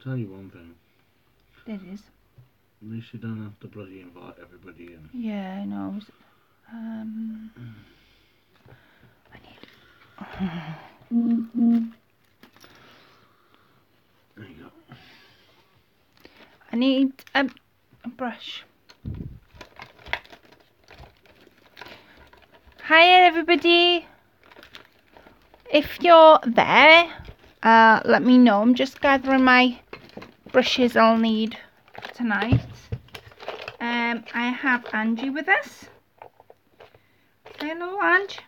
tell you one thing. There is. At least you don't have to bloody invite everybody in. Yeah, I know. There you go. I need a brush. Hi everybody. If you're there, let me know. I'm just gathering my brushes I'll need tonight. I have Angie with us. Say hello, Ange.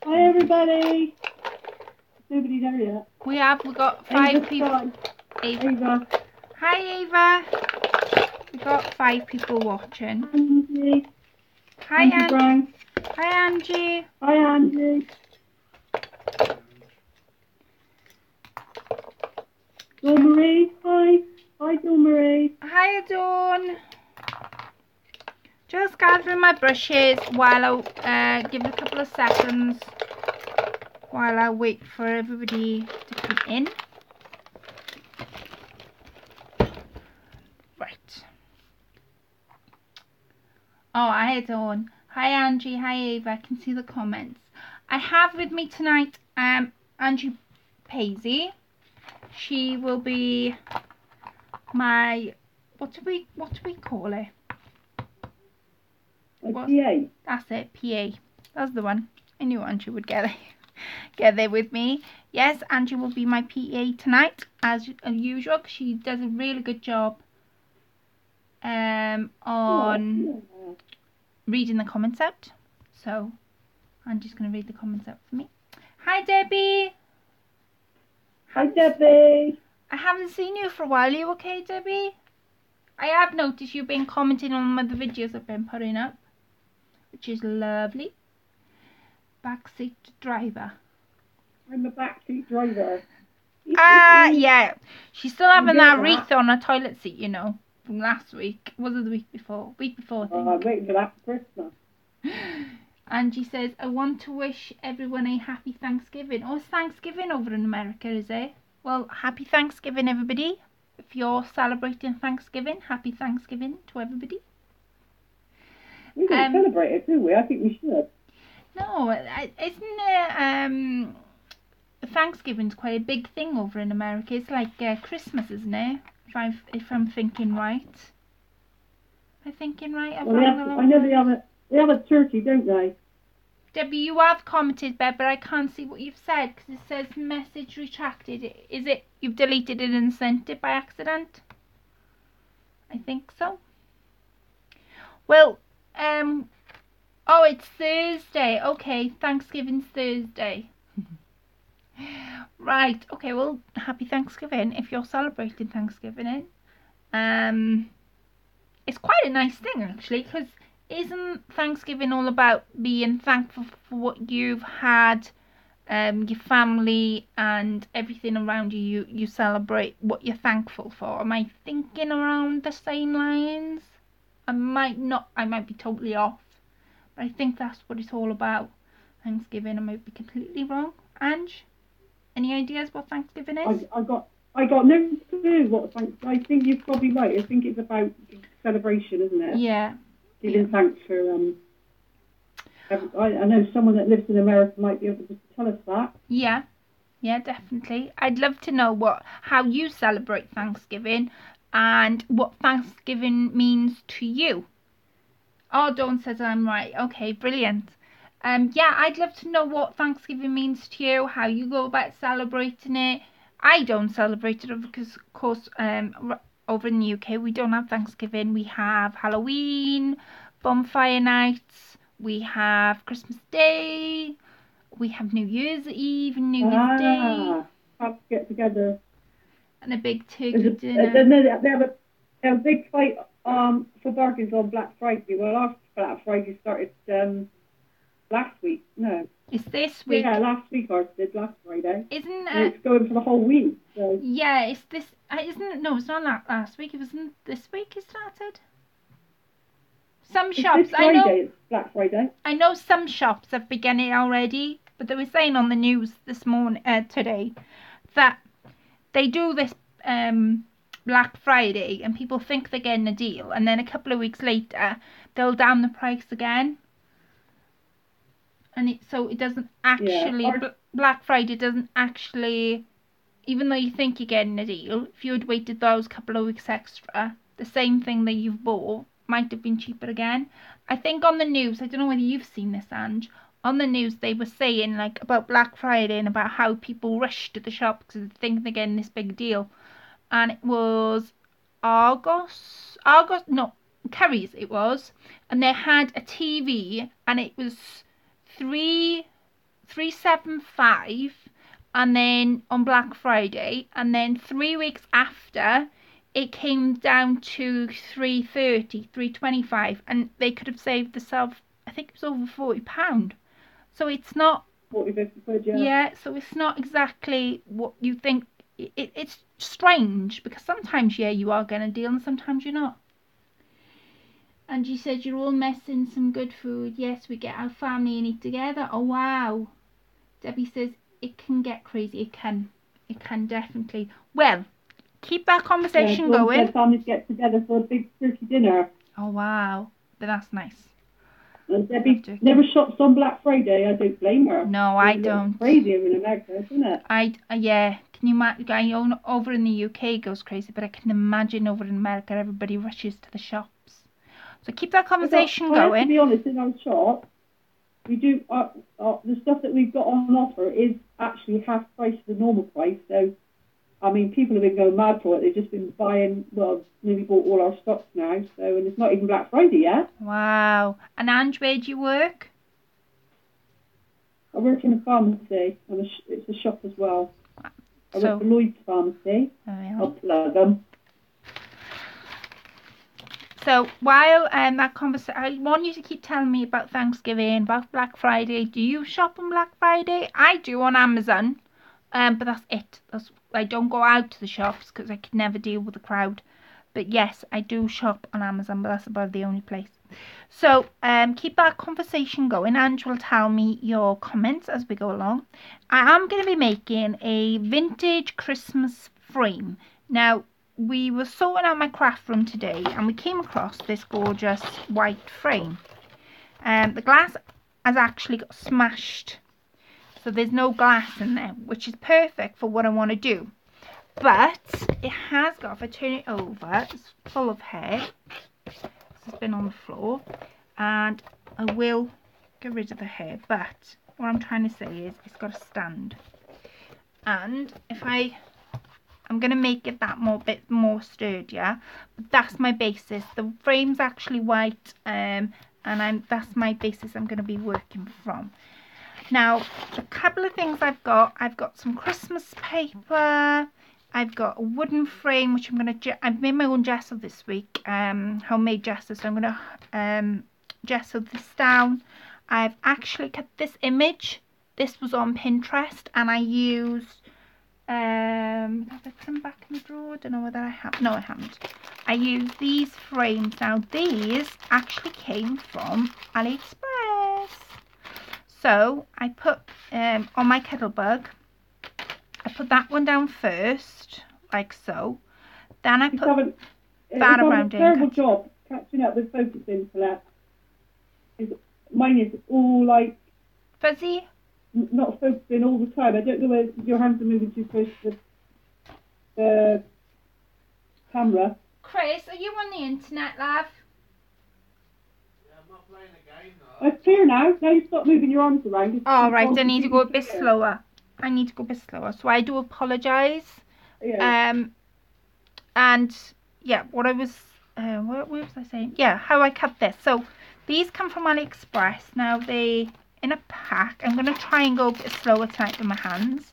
Hi everybody. Nobody's there yet. We've got 5 people. Ava. Hi Ava. We've got 5 people watching. Angie. Hi Angie Brown. Hi Angie. Hi Angie. Dawn Marie. Hi. Hi Dawn Marie. Hi Dawn. Just gathering my brushes while I give it a couple of seconds while I wait for everybody to come in. Right. Oh, hi Dawn. Hi Angie. Hi Ava. I can see the comments. I have with me tonight Angie Paisley. She will be my what do we call her? PA. That's it, PA. That's the one. I knew Angie would get there with me. Yes, Angie will be my PA tonight, as usual. She does a really good job on reading the comments out. So Angie's going to read the comments out for me. Hi Debbie. Hi Debbie. I haven't seen you for a while. Are you okay, Debbie? I have noticed you've been commenting on the videos I've been putting up, which is lovely. Backseat driver. I'm a backseat driver. Yeah. She's still having that wreath on her toilet seat, you know, from last week. Was it the week before? Week before, I think. I'm waiting for that for Christmas. Angie says, I want to wish everyone a happy Thanksgiving. Oh, it's Thanksgiving over in America, is it? Well, happy Thanksgiving, everybody. If you're celebrating Thanksgiving, happy Thanksgiving to everybody. We don't celebrate it, do we? I think we should. No, isn't it, Thanksgiving's quite a big thing over in America. It's like Christmas, isn't it? If I'm thinking right. Am I thinking right? Well, I know they have a turkey, don't they? Debbie, you have commented, but I can't see what you've said because it says message retracted. Is it you've deleted it and sent it by accident? I think so. Well, oh, it's Thursday. Okay, Thanksgiving's Thursday. Right. Okay. Well, happy Thanksgiving if you're celebrating Thanksgiving. It's quite a nice thing actually, because isn't Thanksgiving all about being thankful for what you've had, your family and everything around you? You celebrate what you're thankful for. Am I thinking around the same lines? I might not. I might be totally off, but I think that's what it's all about. Thanksgiving. I might be completely wrong. Ange, any ideas what Thanksgiving is? I got no clue what Thanksgiving. I think you're probably right. I think it's about celebration, isn't it? Yeah. Giving thanks for. I know someone that lives in America might be able to tell us that. Yeah. Yeah, definitely. I'd love to know how you celebrate Thanksgiving and what Thanksgiving means to you. Oh, Dawn says I'm right. Okay, brilliant. Yeah, I'd love to know what Thanksgiving means to you, how you go about celebrating it. I don't celebrate it because, of course, over in the UK, we don't have Thanksgiving. We have Halloween, bonfire nights, we have Christmas Day, we have New Year's Eve and New Year's Day. Have to get together. And a big turkey dinner. They have a big fight for bargains on Black Friday. Well, our Black Friday started last week. No. It's this week. Yeah, last week ours did, last Friday. Isn't it? And it's going for the whole week. So. Yeah, it's this. Isn't it? No, it's not last week. It wasn't this week. It started. Some shops. This Friday, it's Black Friday. I know some shops have begun it already, but they were saying on the news this morning, today, that they do this Black Friday, and people think they're getting a deal, and then a couple of weeks later they'll down the price again. And so it doesn't actually, Black Friday doesn't actually, even though you think you're getting a deal, if you had waited those couple of weeks extra, the same thing that you've bought might have been cheaper again. I think on the news, I don't know whether you've seen this, Ange, on the news they were saying like about Black Friday and about how people rush to the shop because they think they're getting this big deal. And it was Curry's it was, and they had a TV, and it was 375, and then on Black Friday, and then 3 weeks after it came down to 325, and they could have saved themselves, I think it was over £40. So it's not 40-50 quid, yeah. Yeah, so it's not exactly what you think. It's strange because sometimes, yeah, you are getting a deal and sometimes you're not. And you said you're all missing some good food. Yes, we get our family and eat together. Oh, wow. Debbie says it can get crazy. It can definitely. Well, keep that conversation going. Families get together for a big turkey dinner. Oh, wow. But that's nice. And Debbie never shops on Black Friday. I don't blame her. No, I don't. Crazy in America, isn't it? Yeah. Can you imagine? I know over in the UK it goes crazy, but I can imagine over in America everybody rushes to the shops. So keep that conversation going. To be honest, in our shop, we do the stuff that we've got on offer is actually half price of the normal price. So, I mean, people have been going mad for it. They've just been buying. Well, nearly bought all our stocks now. So, and it's not even Black Friday yet. Wow. And Ange, where do you work? I work in a pharmacy, and it's a shop as well. I work for Lloyd's Pharmacy. I'll plug them. So while that conversation, I want you to keep telling me about Thanksgiving, about Black Friday. Do you shop on Black Friday? I do on Amazon, but that's it. I don't go out to the shops because I could never deal with the crowd. But yes, I do shop on Amazon, but that's about the only place. So keep that conversation going. Ange will tell me your comments as we go along. I am going to be making a vintage Christmas frame. Now, we were sorting out my craft room today and we came across this gorgeous white frame. The glass has actually got smashed, so there's no glass in there, which is perfect for what I want to do. But it has got, if I turn it over, it's full of hair. This has been on the floor, and I will get rid of the hair, but what I'm trying to say is it's got a stand, and if I'm going to make it bit more sturdier, but that's my basis. The frame's actually white, and that's my basis I'm going to be working from. Now, a couple of things I've got some Christmas paper, I've got a wooden frame, which I've made my own gesso this week, homemade gesso, so I'm going to gesso this down. I've actually cut this image. This was on Pinterest, and I used, have I put them back in the drawer? I don't know whether I have. No, I haven't. I used these frames. Now, these actually came from AliExpress. So, I put, on my Kettlebug, I put that one down first, like so. Then I put that around it. Terrible job catching up with focusing for that. Mine is all like fuzzy, not focusing all the time. I don't know where your hands are moving too close to the camera. Chris, are you on the internet, love? Yeah, I'm not playing a game though. It's clear now. Now you stop moving your arms around. Oh, right, I need to go a bit slower. So I do apologise. Yeah. And yeah, what was I saying? Yeah, how I cut this. So these come from AliExpress. Now they in a pack. I'm gonna try and go a bit slower tonight with my hands.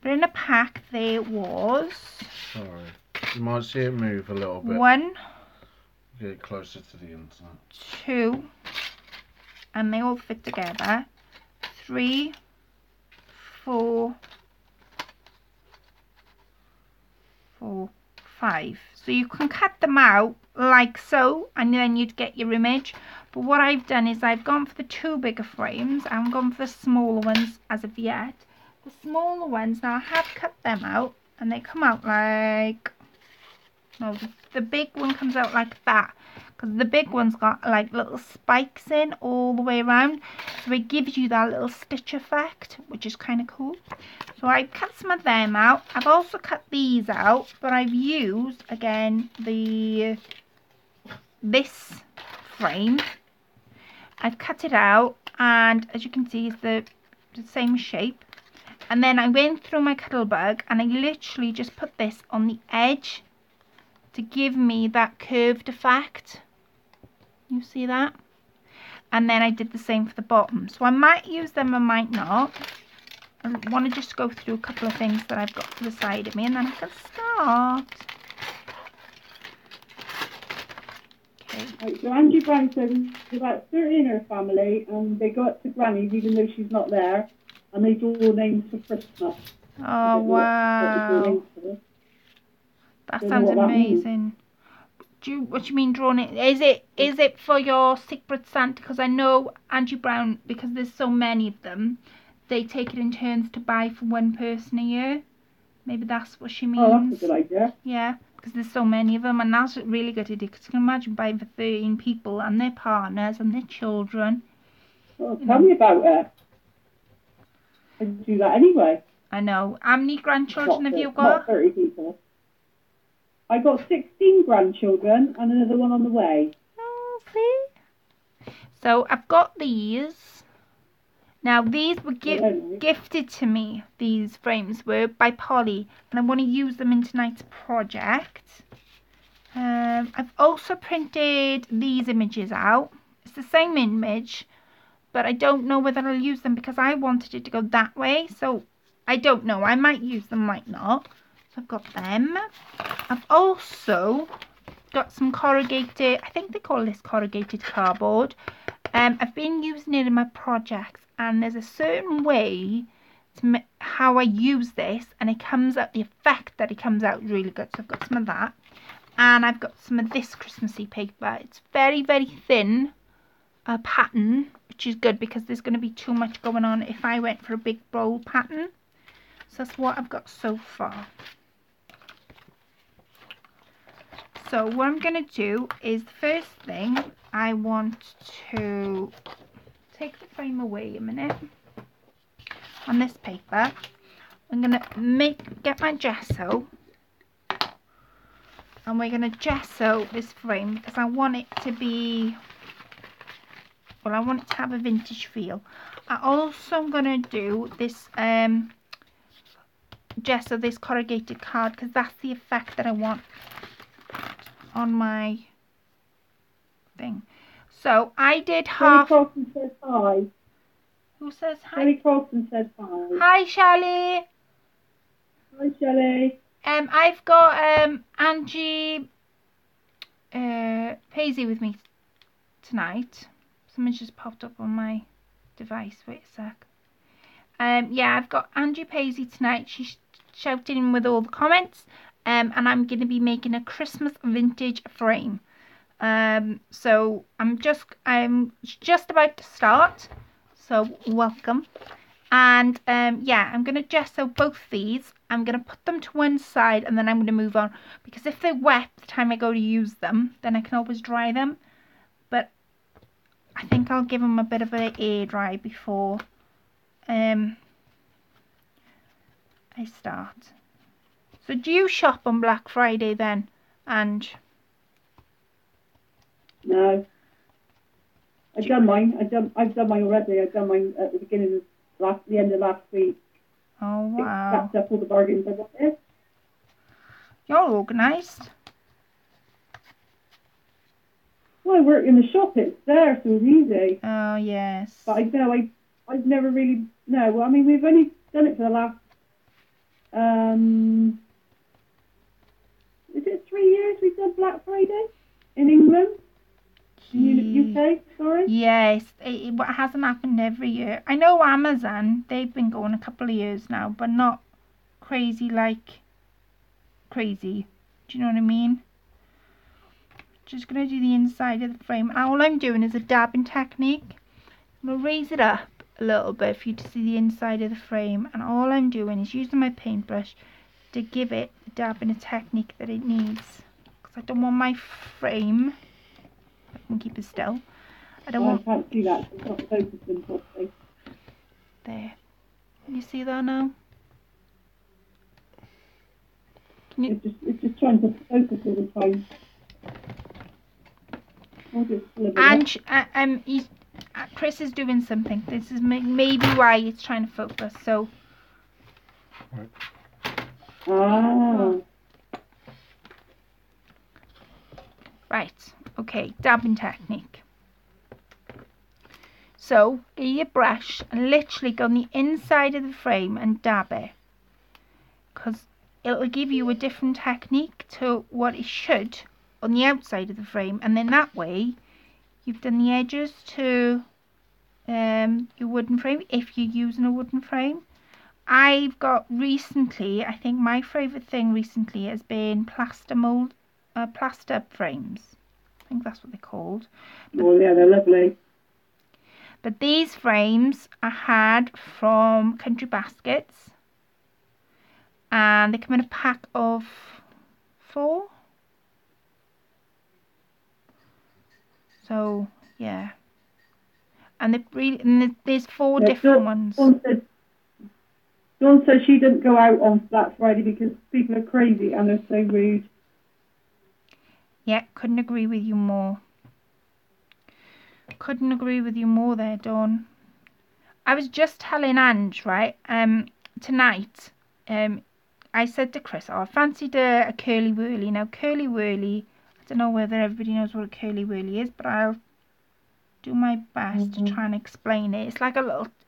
But in a pack there was. Sorry, you might see it move a little bit. 1. Get it closer to the internet. 2, and they all fit together. 3, 4, 5. So you can cut them out like so, and then you'd get your image. But what I've done is I've gone for the 2 bigger frames. I haven't gone for the smaller ones as of yet. The smaller ones, now I have cut them out, and they come out like, no, the big one comes out like that, because the big one's got like little spikes in all the way around, so it gives you that little stitch effect, which is kind of cool. So I cut some of them out. I've also cut these out, but I've used again this frame. I've cut it out, and as you can see, it's the same shape. And then I went through my Cuttlebug and I literally just put this on the edge to give me that curved effect. You see that? And then I did the same for the bottom. So I might use them, I might not. I want to just go through a couple of things that I've got to the side of me, and then I can start. Okay. Right, so Angie Brown says there's about 30 in her family, and they go up to Granny's even though she's not there, and they draw names for Christmas. Oh, wow. That sounds amazing. What do you mean drawing it? Is it for your Secret Santa? Because I know Angie Brown, because there's so many of them, they take it in turns to buy for one person a year. Maybe that's what she means. Oh, that's a good idea. Yeah, because there's so many of them, and that's a really good idea. Because you can imagine buying for 13 people and their partners and their children. Oh, tell me about it. I can do that anyway. I know. How many grandchildren have you got? Not 30 people. I got 16 grandchildren and another one on the way. Oh, see? So I've got these. Now these were gifted to me. These frames were by Polly, and I want to use them in tonight's project. I've also printed these images out. It's the same image, but I don't know whether I'll use them because I wanted it to go that way. So I don't know. I might use them, might not. So I've got them. I've also got some corrugated, I think they call this corrugated cardboard. I've been using it in my projects, and there's a certain way to how I use this, and it comes out, the effect that it comes out is really good. So I've got some of that, and I've got some of this Christmassy paper. It's very, very thin pattern, which is good because there's going to be too much going on if I went for a big bold pattern. So that's what I've got so far. So what I'm going to do is, the first thing, I want to take the frame away a minute. On this paper, I'm going to get my gesso, and we're going to gesso this frame because I want it to be, well, I want it to have a vintage feel. I also am going to do this gesso, this corrugated card, because that's the effect that I want on my thing. So I did half. Shelley Carlson says hi. Who says hi? Shelley Carlson says hi. Hi, Shelley. Hi, Shelley. I've got Angie Paisley with me tonight. Something just popped up on my device. Wait a sec. Yeah, I've got Angie Paisley tonight. She's shouting in with all the comments. And I'm going to be making a Christmas vintage frame. So I'm just about to start. So welcome. And yeah, I'm going to gesso both these. I'm going to put them to one side, and then I'm going to move on, because if they're wet the time I go to use them, then I can always dry them. But I think I'll give them a bit of an air dry before I start. So do you shop on Black Friday then, Ange? No. I've done mine. I've done mine already. I've done mine at the end of last week. Oh, wow. Wrapped up all the bargains I wanted. You're organised. Well, I work in the shop. It's there, so it's easy. Oh, yes. But I've never really, no. Well, I mean, we've only done it for the last, is it 3 years we've done Black Friday in England? In UK, sorry? Yes, it hasn't happened every year. I know Amazon, they've been going a couple of years now, but not crazy like crazy. Do you know what I mean? Just going to do the inside of the frame. And all I'm doing is a dabbing technique. I'm going to raise it up a little bit for you to see the inside of the frame. And all I'm doing is using my paintbrush, to give it the dabbing a technique that it needs. Because I don't want my frame, I can keep it still. I don't want... I can't see that. It's not focusing properly. There. Can you see that now? Can you... It's just trying to focus all the time. And Chris is doing something. This is maybe why it's trying to focus. So. Right. Ah. Right. Okay. Dabbing technique. So get your brush and literally go on the inside of the frame and dab it, because it'll give you a different technique to what it should on the outside of the frame, and then that way you've done the edges to your wooden frame if you're using a wooden frame. I've got recently, I think my favourite thing recently has been plaster frames. I think that's what they're called. Oh yeah, they're lovely. But these frames I had from Country Baskets, and they come in a pack of 4. So yeah, and there's 4 different ones. Dawn said she didn't go out on Black Friday because people are crazy and they're so rude. Yeah, couldn't agree with you more. Couldn't agree with you more there, Dawn. I was just telling Ange, right, tonight, I said to Chris, I fancied a curly whirly. Now, curly whirly, I don't know whether everybody knows what a curly whirly is, but I'll do my best to try and explain it. It's like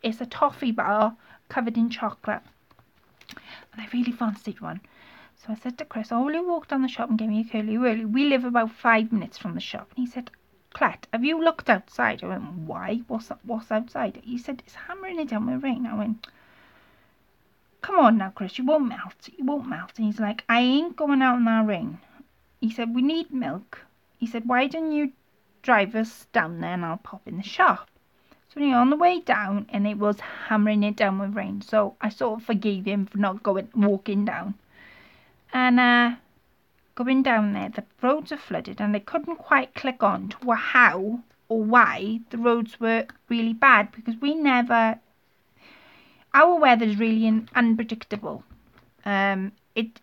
it's a toffee bar covered in chocolate. And I really fancied one. So I said to Chris, will you walk down the shop and get me a curly whirly? We live about 5 minutes from the shop. And he said, Clet, have you looked outside? I went, why? What's outside? He said, it's hammering it down with rain. I went, come on now, Chris, you won't melt. You won't melt. And he's like, I ain't going out in that rain. He said, we need milk. He said, why don't you drive us down there and I'll pop in the shop? So we were on the way down and it was hammering it down with rain. So I sort of forgave him for not walking down. And going down there, the roads are flooded and they couldn't quite click on to how or why the roads were really bad, because our weather is really unpredictable. It's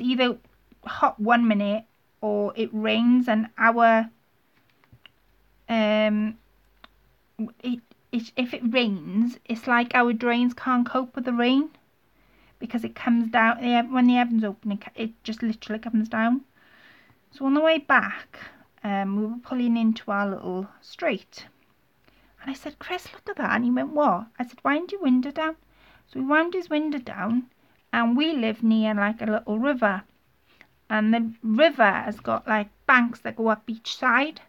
either hot 1 minute or it rains, and if it rains, it's like our drains can't cope with the rain, because it comes down when the heavens open. It just literally comes down. So on the way back, we were pulling into our little street, and I said, Chris, look at that. And he went, what? I said, wind your window down. So he wound his window down, and we live near like a little river, and the river has got like banks that go up each side,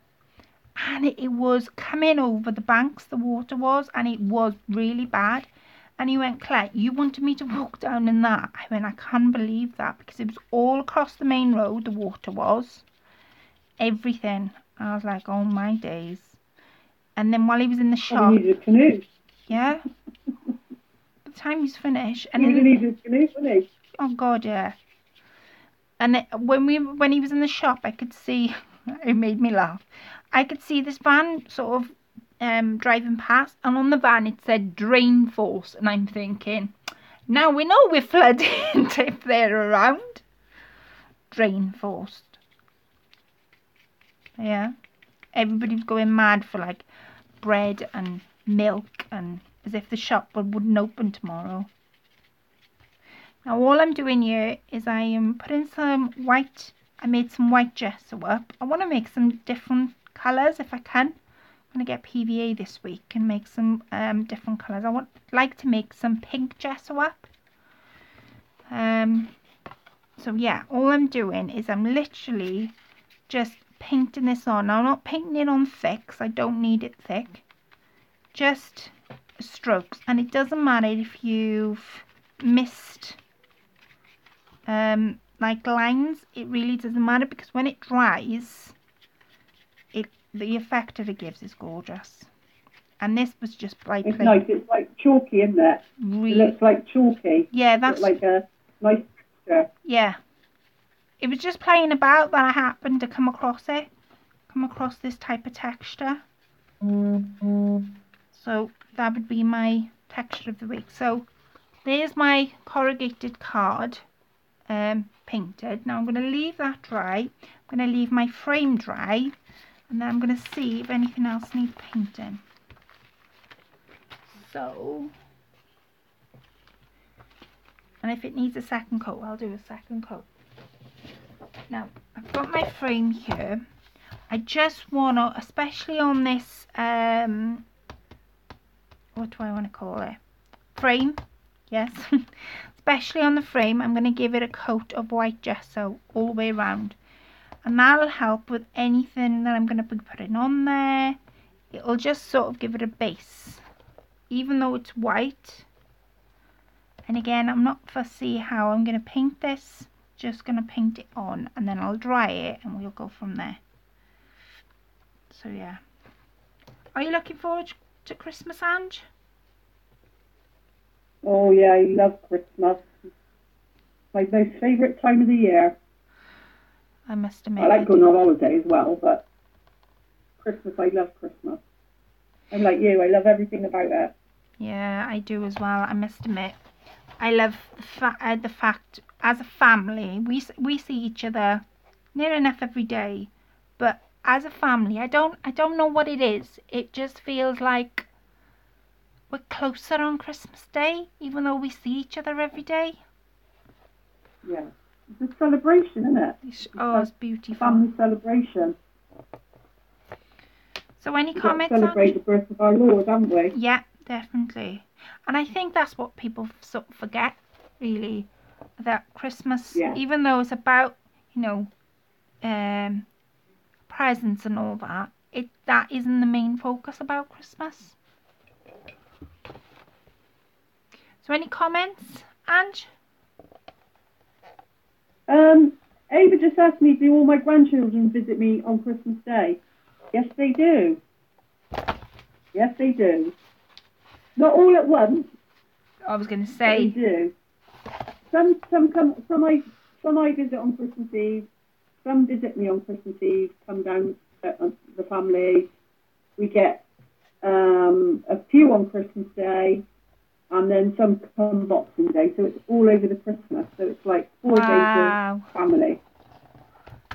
and it was coming over the banks, the water was, and it was really bad. And he went, Claire, you wanted me to walk down in that? I went, I can't believe that, because it was all across the main road, the water was. Everything. I was like, oh my days. And then while he was in the shop... You needed a canoe. Yeah. By the time he's finished... You needed a canoe, didn't he? Oh God, yeah. And then when he was in the shop, I could see... It made me laugh. I could see this van sort of... driving past, and on the van it said drain force, and I'm thinking, now we know we're flooding if they're around. Drain force. Yeah, everybody's going mad for like bread and milk, and as if the shop wouldn't open tomorrow. Now all I'm doing here is I am putting some white. I made some white gesso up. I want to make some different colours if I can. I'm going to get PVA this week and make some different colours. I like to make some pink gesso up. So yeah, all I'm doing is I'm literally just painting this on. Now, I'm not painting it on thick, because I don't need it thick. Just strokes. And it doesn't matter if you've missed like lines. It really doesn't matter, because when it dries, the effect that it gives is gorgeous. And this was just like... It's nice. It's like chalky, isn't it? Really, it looks like chalky. Yeah, that's... It's like a nice texture. Yeah. It was just playing about that I happened to come across this type of texture. So that would be my texture of the week. So there's my corrugated card painted. Now I'm going to leave that dry. I'm going to leave my frame dry, and then I'm going to see if anything else needs painting. So, and if it needs a second coat, I'll do a second coat. Now I've got my frame here. I just want to, especially on this what do I want to call it, frame, yes, especially on the frame, I'm going to give it a coat of white gesso all the way around, and that'll help with anything that I'm going to be putting on there. It'll just sort of give it a base, even though it's white. And again, I'm not fussy how I'm going to paint this, just going to paint it on, and then I'll dry it and we'll go from there. So yeah, are you looking forward to Christmas, Ange? Oh yeah, I love Christmas. My most favourite time of the year. I must admit. I like going on holiday as well, but Christmas, I love Christmas. I'm like you, I love everything about it. Yeah, I do as well. I must admit, I love the fact as a family we see each other near enough every day, but as a family, I don't know what it is. It just feels like we're closer on Christmas Day, even though we see each other every day. Yeah, it's a celebration, isn't it? It's beautiful. Family celebration. So any We've comments got to celebrate the birth of our Lord, haven't we? Yeah, definitely. And I think that's what people sort of forget, really, that Christmas, even though it's about, presents and all that, that isn't the main focus about Christmas. So any comments, Ange? Ava just asked me, do all my grandchildren visit me on Christmas Day? Yes, they do. Yes, they do. Not all at once. I was going to say. They do. Some I visit on Christmas Eve. Some visit me on Christmas Eve. Come down the family. We get a few on Christmas Day, and then some come Boxing Day. So it's all over the Christmas. So it's like 4 days of family.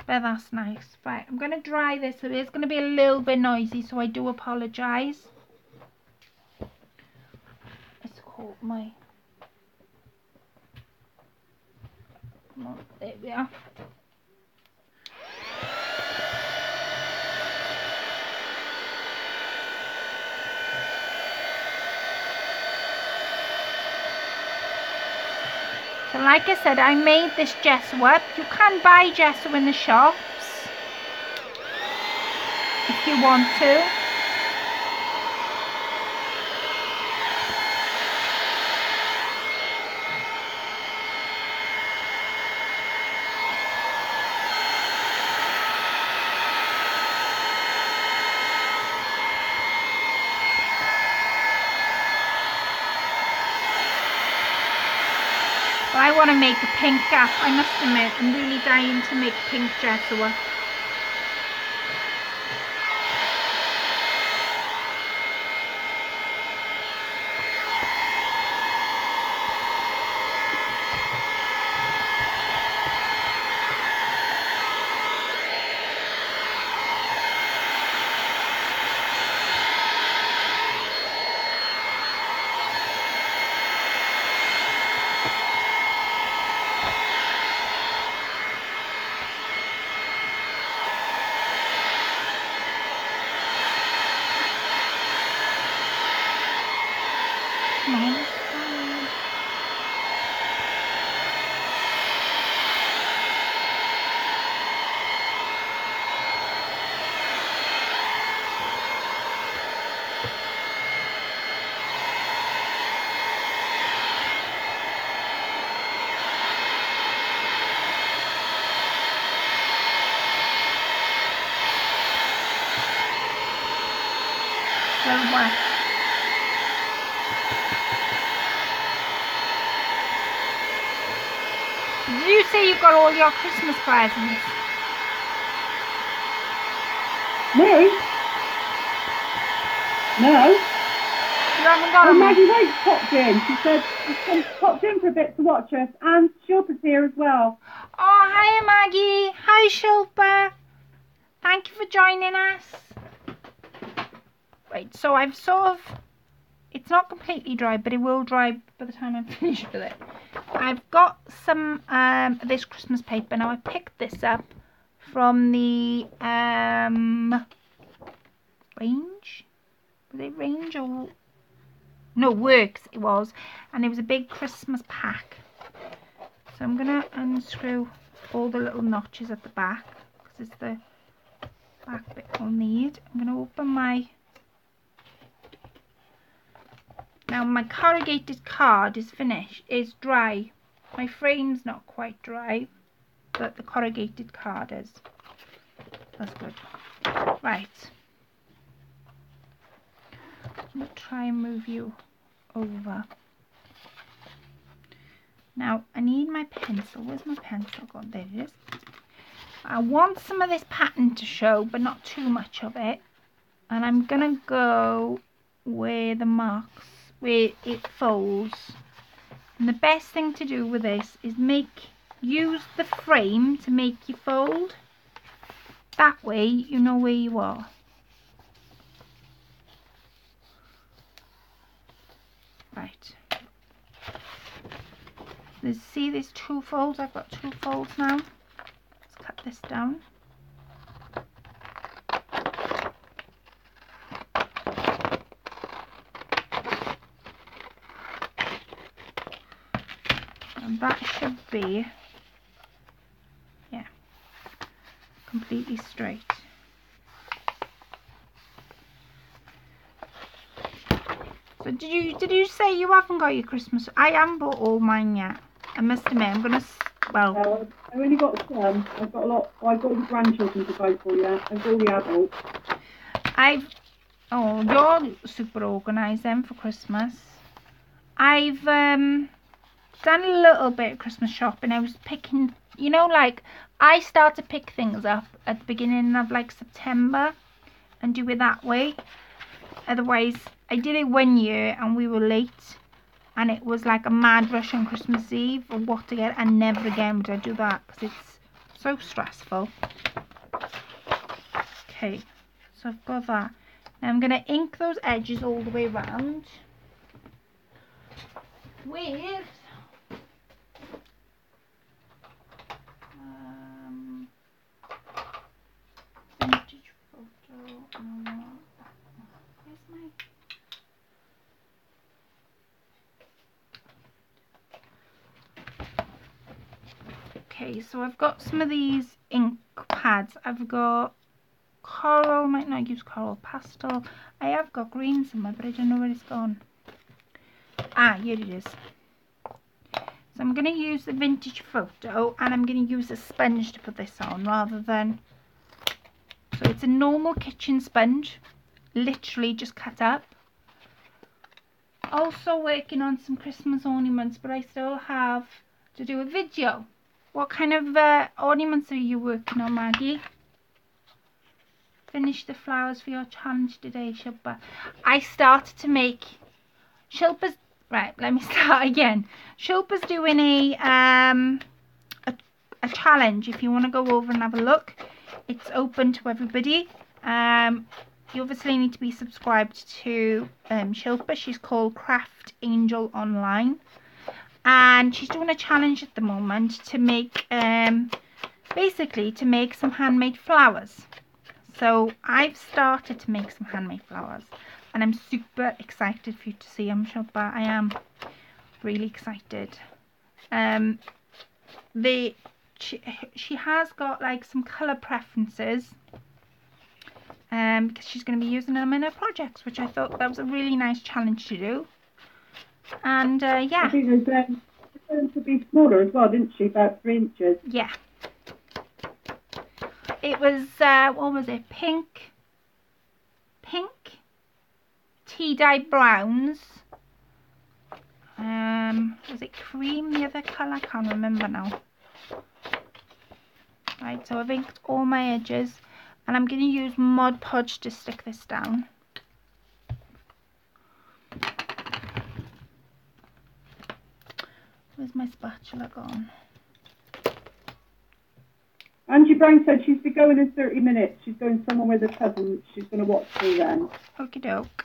But that's nice. Right, I'm going to dry this, so it's going to be a little bit noisy, so I do apologise. It's caught my... Come on, there we are. So like I said, I made this gesso up. You can buy gesso in the shops if you want to. I want to make a pink gap. I must admit, I'm really dying to make pink gesso up. Well, Did you say you got all your Christmas presents? No. No. You haven't got Oh, them? Maggie White popped in. She said she's popped in for a bit to watch us, and Shilpa's here as well. Oh, hiya Maggie. Hi Shilpa. Thank you for joining us. Right, so I've sort of, it's not completely dry, but it will dry by the time I'm finished with it. I've got some of this Christmas paper. Now I picked this up from the Range. Was it Range or no, Works it was, and it was a big Christmas pack. So I'm gonna unscrew all the little notches at the back because it's the back bit we'll need. I'm gonna open my, now my corrugated card is finished, is dry. My frame's not quite dry, but the corrugated card is. That's good. Right. I'm gonna try and move you over. Now I need my pencil. Where's my pencil gone? There it is. I want some of this pattern to show, but not too much of it. And I'm gonna go where the marks, where it folds. And the best thing to do with this is use the frame to make you fold. That way you know where you are. Right. See these two folds? I've got two folds now. Let's cut this down. And that should be, yeah, completely straight. So did you say you haven't got your Christmas? I haven't bought all mine yet. I must admit, I'm gonna, well. I've only got some. I've got a lot. I've got the grandchildren to buy for you. I've got all the adults. Oh, you're super organised then for Christmas. I've done a little bit of Christmas shopping. I was picking, you know, like I start to pick things up at the beginning of like September and do it that way. Otherwise, I did it one year and we were late and it was like a mad rush on Christmas Eve of what to get, and never again would I do that because it's so stressful. Okay, so I've got that. Now I'm going to ink those edges all the way around with vintage photo. Where's my... Okay, so I've got some of these ink pads. I've got coral, might not use coral, pastel. I have got green somewhere, but I don't know where it's gone. Ah, here it is. So I'm going to use the vintage photo and I'm going to use a sponge to put this on rather than... So it's a normal kitchen sponge, literally just cut up. Also working on some Christmas ornaments, but I still have to do a video. What kind of ornaments are you working on, Maggie? Finish the flowers for your challenge today, Shilpa. I started to make... Shilpa's... Right, let me start again. Shilpa's doing a challenge. If you want to go over and have a look, it's open to everybody. You obviously need to be subscribed to Shilpa. She's called Craft Angel Online. And she's doing a challenge at the moment to make, basically to make some handmade flowers. So I've started to make some handmade flowers. And I'm super excited for you to see them, Shilpa. I am really excited. She has got like some colour preferences. Because she's going to be using them in her projects, which I thought that was a really nice challenge to do. And yeah. I think there's going to be smaller as well, didn't she? About 3 inches. Yeah. It was, what was it? Pink, tea-dye browns. Was it cream, the other colour? I can't remember now. So I've inked all my edges, and I'm going to use Mod Podge to stick this down. Where's my spatula gone? Angie Brown said she's be going in 30 minutes. She's going somewhere with her cousin. She's going to watch through then. Okie doke.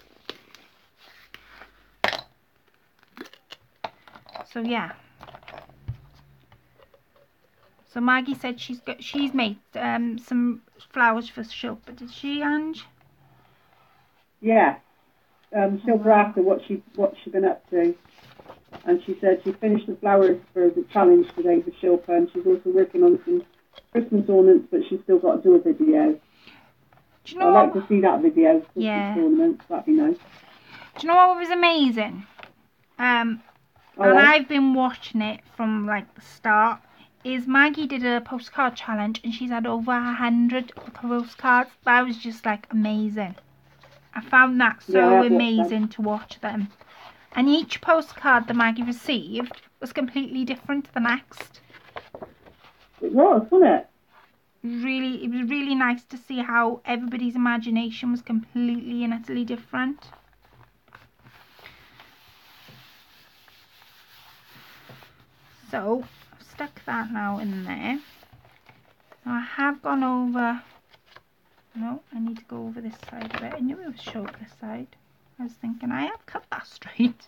So yeah. So Maggie said she's made some flowers for Shilpa. Did she, Ange? Yeah. She'll after what she's been up to. And she said she finished the flowers for the challenge today for Shilpa, and she's also working on some Christmas ornaments, but she's still got to do a video. Do you know I'd like to see that video. Christmas Yeah. ornaments, that'd be nice. Do you know what was amazing? And I've been watching it from like the start. Is Maggie did a postcard challenge and she's had over 100 postcards. That was just like amazing. I found that so amazing to watch them. And each postcard that Maggie received was completely different to the next. It was, wasn't it? It was really nice to see how everybody's imagination was completely and utterly different. So I've stuck that now in there. Now I have gone over. No, I need to go over this side of it. I knew it was short this side. I was thinking I have cut that straight.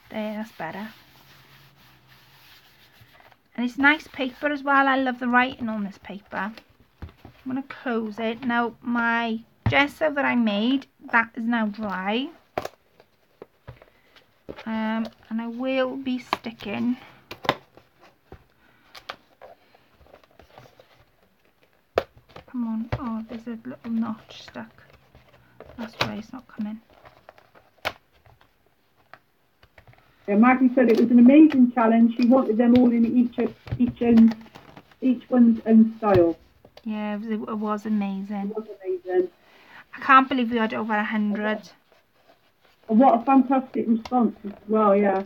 There, that's better. And it's nice paper as well. I love the writing on this paper. I'm going to close it. Now my gesso that I made, that is now dry. And I will be sticking come on. Oh, there's a little notch stuck. That's why it's not coming. Yeah, Maggie said it was an amazing challenge. She wanted them all in each one's own style. Yeah, it was amazing. It was amazing. I can't believe we had over 100. And what a fantastic response as well, yeah.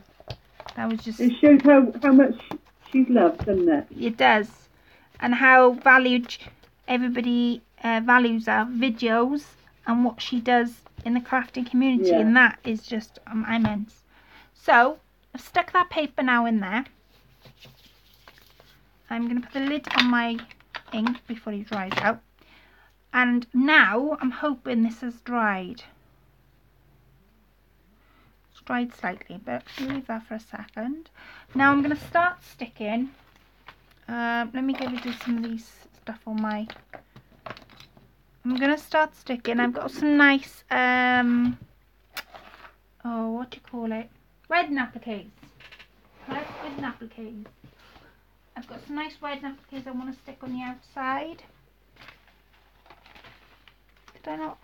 That was just... It shows how much she's loved, doesn't it? It does. And how valued everybody values our videos and what she does in the crafting community. Yeah. And that is just immense. So, I've stuck that paper now in there. I'm going to put the lid on my ink before it dries out. And now, I'm hoping this has dried. It's dried slightly, but leave that for a second. Now, I'm going to start sticking. Let me get rid of some of these stuff on my... I'm going to start sticking. I've got some nice... oh, what do you call it? Wedding appliques. Wedding appliques. I've got some nice wedding appliques I want to stick on the outside. Did I not?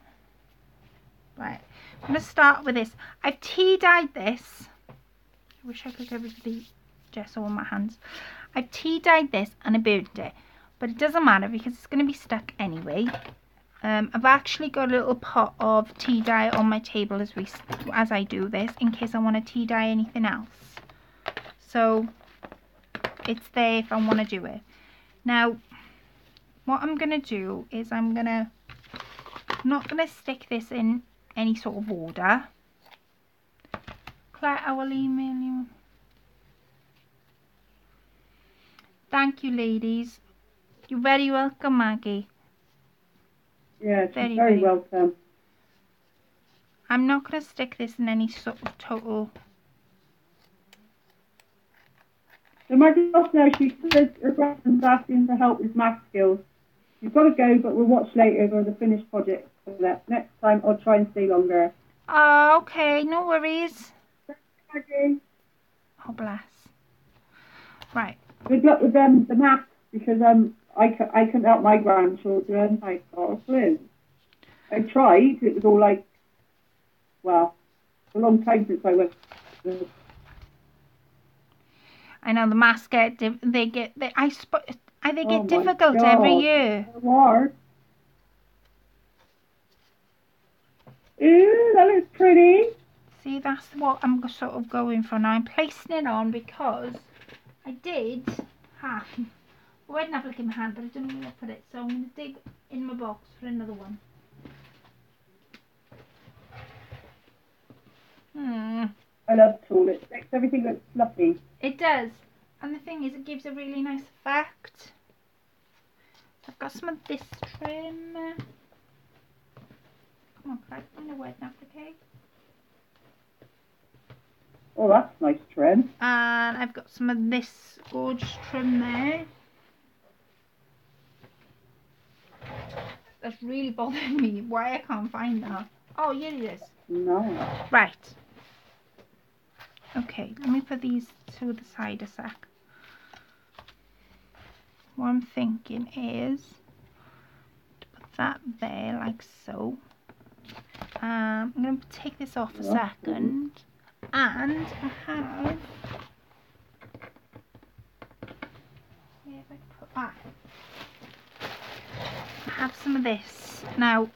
Right. I'm going to start with this. I've tea dyed this. I wish I could get rid of the gesso on my hands. I've tea dyed this and I burnt it. But it doesn't matter because it's going to be stuck anyway. I've actually got a little pot of tea dye on my table as I do this, in case I want to tea dye anything else. So it's there if I want to do it. Now, what I'm going to do is I'm not going to stick this in any sort of order. Claire, I will email you. Thank you, ladies. You're very welcome, Maggie. Yeah, she's very welcome. I'm not going to stick this in any sort of total... So Maggie off now, she said her grandson's asking for help with math skills. You've got to go, but we'll watch later for the finished project. So next time I'll try and stay longer. Oh, okay, no worries. Thanks, Maggie. Oh, bless. Right. Good luck with the math, because I couldn't help my grandchildren. I got a clue. I tried. It was all like, well, a long time since I went. I know the maths get difficult God. every year. So hard. Ooh, that looks pretty. See, that's what I'm sort of going for now. I'm placing it on because I did have I had an applique in my hand, but I don't know where I put it, so I'm going to dig in my box for another one. I love tulle. It makes everything look fluffy. It does, and the thing is, it gives a really nice effect. So I've got some of this trim. Come on, can I find a word an applique? Oh, that's nice trim. And I've got some of this gorgeous trim there. That's really bothering me why I can't find that. Oh, here it is. No. Right. Okay, let me put these to the side a sec. What I'm thinking is to put that there like so. I'm going to take this off a second. And I have... Where have I put that? I have some of this. Now,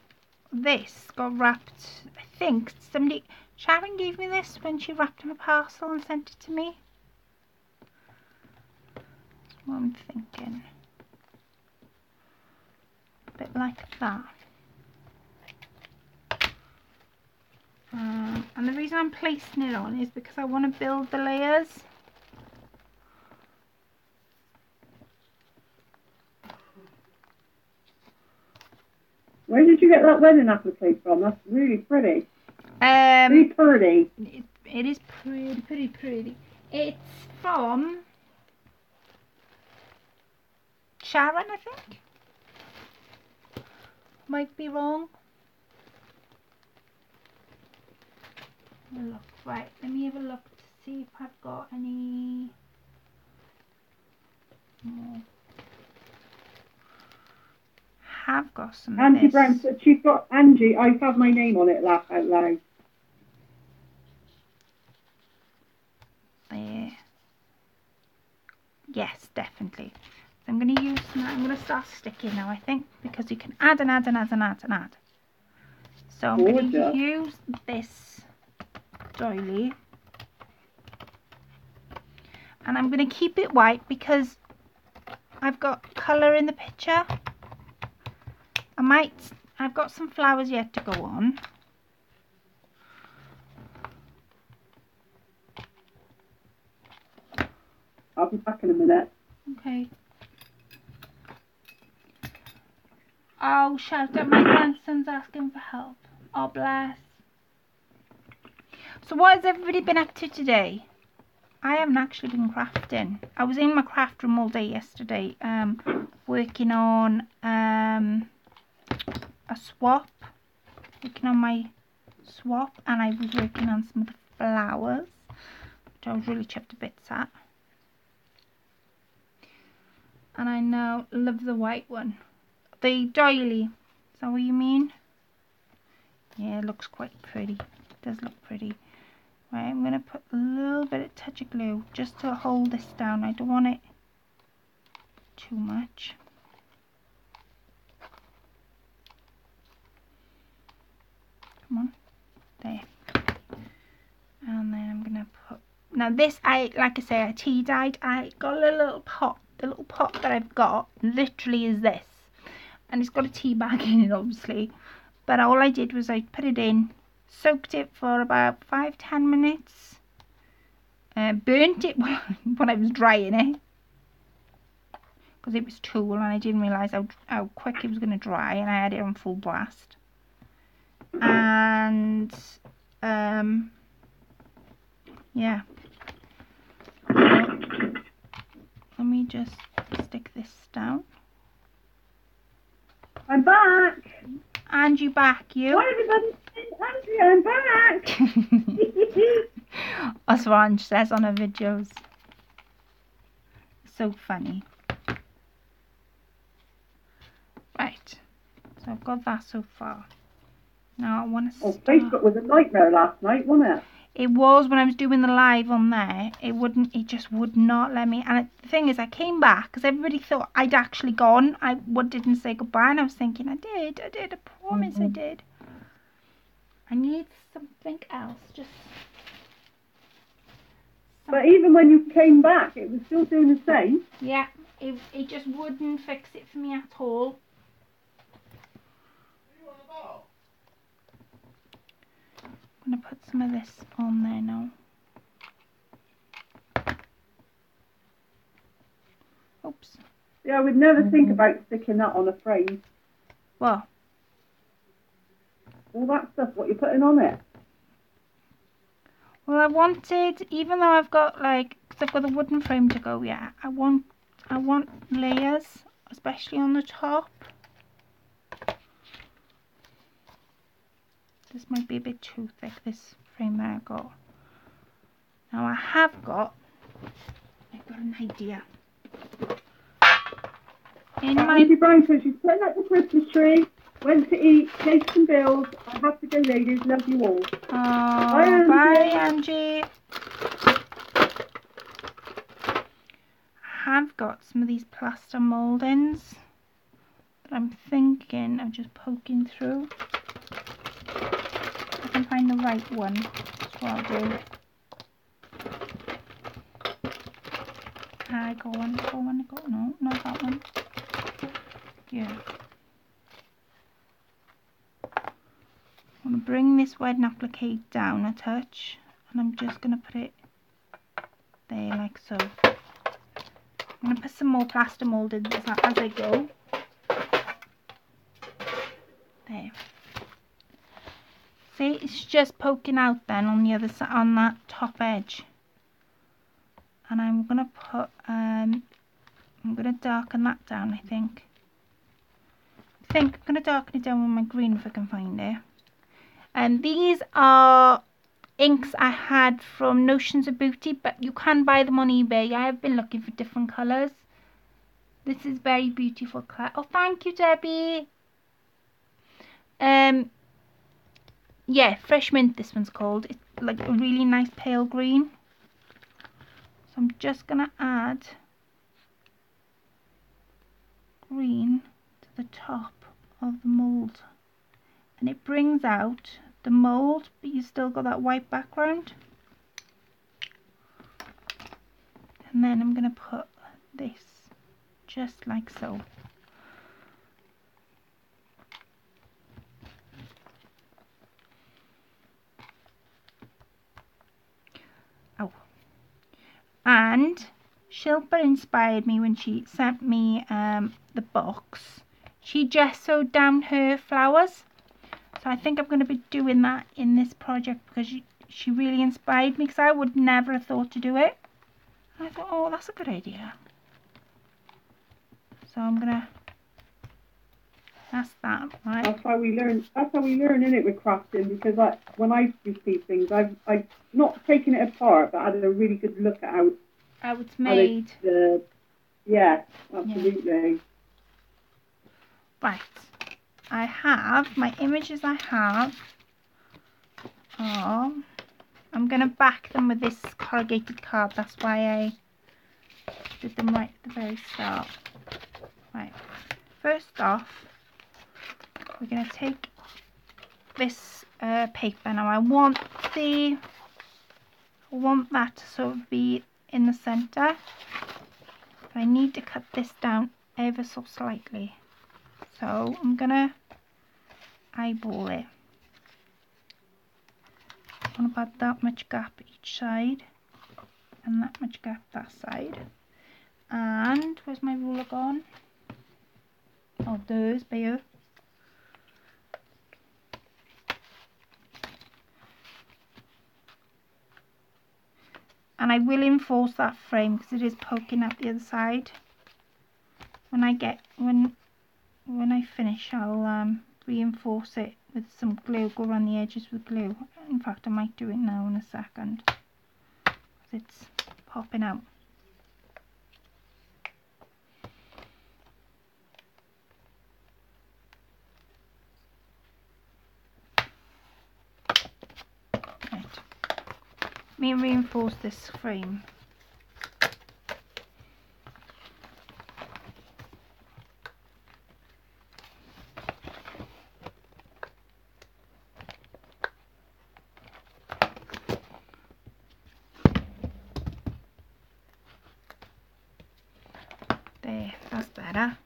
this got wrapped, I think somebody... Sharon gave me this when she wrapped in a parcel and sent it to me. That's what I'm thinking. A bit like that. And the reason I'm placing it on is because I want to build the layers. Where did you get that wedding applique from? That's really pretty. Really pretty. It is pretty. It's from Sharon, I think. Might be wrong. Look, right, let me have a look to see if I've got any more. Have got some of Angie this. Brown said she's got Angie. I have my name on it. Laugh out loud. There. Yes, definitely. So I'm going to use that. I'm going to start sticking now, I think, because you can add and add and add and add and add. So I'm going to use this doily, and I'm going to keep it white because I've got colour in the picture. I've got some flowers yet to go on. I'll be back in a minute. Okay. Oh, shout out, my grandson's asking for help. Oh, bless. So what has everybody been up to today? I haven't actually been crafting. I was in my craft room all day yesterday, working on a swap. Working on my swap, and I was working on some of the flowers, which I was really chuffed to bits at. And I now love the white one. The doily. Is that what you mean? Yeah, it looks quite pretty. It does look pretty. Right, I'm going to put a little bit of touch of glue just to hold this down. I don't want it too much. Come on. There. And then I'm going to put... Now this, like I say, I tea dyed. I got a little pot. The little pot that I've got literally is this. And it's got a tea bag in it, obviously. But all I did was I put it in, soaked it for about 5-10 minutes, burnt it when I was drying it, because it was tulle and I didn't realise how quick it was going to dry, and I had it on full blast. And yeah, so, let me just stick this down. I'm back. And you back, you? Hi everybody, Andrea, I'm back. That's what Ange says on her videos. So funny. Right, so I've got that so far. Now I want to start. Oh, Facebook was a nightmare last night, wasn't it? It was when I was doing the live on there. It just would not let me. And the thing is, I came back because everybody thought I'd actually gone. I didn't say goodbye, and I was thinking, I did. I promise I did. I need something else. But even when you came back, it was still doing the same. Yeah, it just wouldn't fix it for me at all. I'm going to put some of this on there now. Oops. Yeah, I would never think about sticking that on a frame. What? All that stuff, what you're putting on it. Well, I wanted, even though I've got like, because I've got the wooden frame to go, yeah, I want layers, especially on the top. This might be a bit too thick, this frame that I got. Now I've got an idea. In my Auntie Brown says she's putting up the Christmas tree, went to eat, paid some bills. I have to go, ladies. Love you all. Oh, bye, Angie. I have got some of these plaster mouldings that I'm thinking of just poking through. If I can find the right one, that's what I'll do. No, not that one. Yeah. I'm going to bring this wedding applique down a touch, and I'm just going to put it there like so. I'm going to put some more plaster mouldings as I go. There. See, it's just poking out then on the other side, on that top edge. And I'm going to put, I'm going to darken that down, I think. I'm going to darken it down with my green if I can find it. And these are inks I had from Notions of Beauty, but you can buy them on eBay. I have been looking for different colours. This is very beautiful colour. Oh, thank you, Debbie. Yeah, Fresh Mint, this one's called. It's like a really nice pale green. So I'm just going to add green to the top of the mould. And it brings out the mould, but you still got that white background. And then I'm going to put this just like so. Oh. And Shilpa inspired me when she sent me the box. She gessoed down her flowers. So I think I'm going to be doing that in this project because she really inspired me, because I would never have thought to do it. And I thought, oh, that's a good idea. So I'm going to, that's that, right? That's how we learn. That's how we learn, in it, with crafting. Because when I receive things, I've not taken it apart, but I had a really good look at how it's made. Yeah, absolutely. Yeah. Right. I have, my images I have are, I'm going to back them with this corrugated card. That's why I did them right at the very start. Right. First off, we're going to take this paper. Now I want that to sort of be in the centre. But I need to cut this down ever so slightly. So I'm going to eyeball it. I want about that much gap each side, and that much gap that side. And where's my ruler gone? Oh, there's Bayo. And I will enforce that frame because it is poking out the other side. When I finish, I'll reinforce it with some glue, go around the edges with glue. In fact, I might do it now in a second, because it's popping out. Right. Let me reinforce this frame. There better.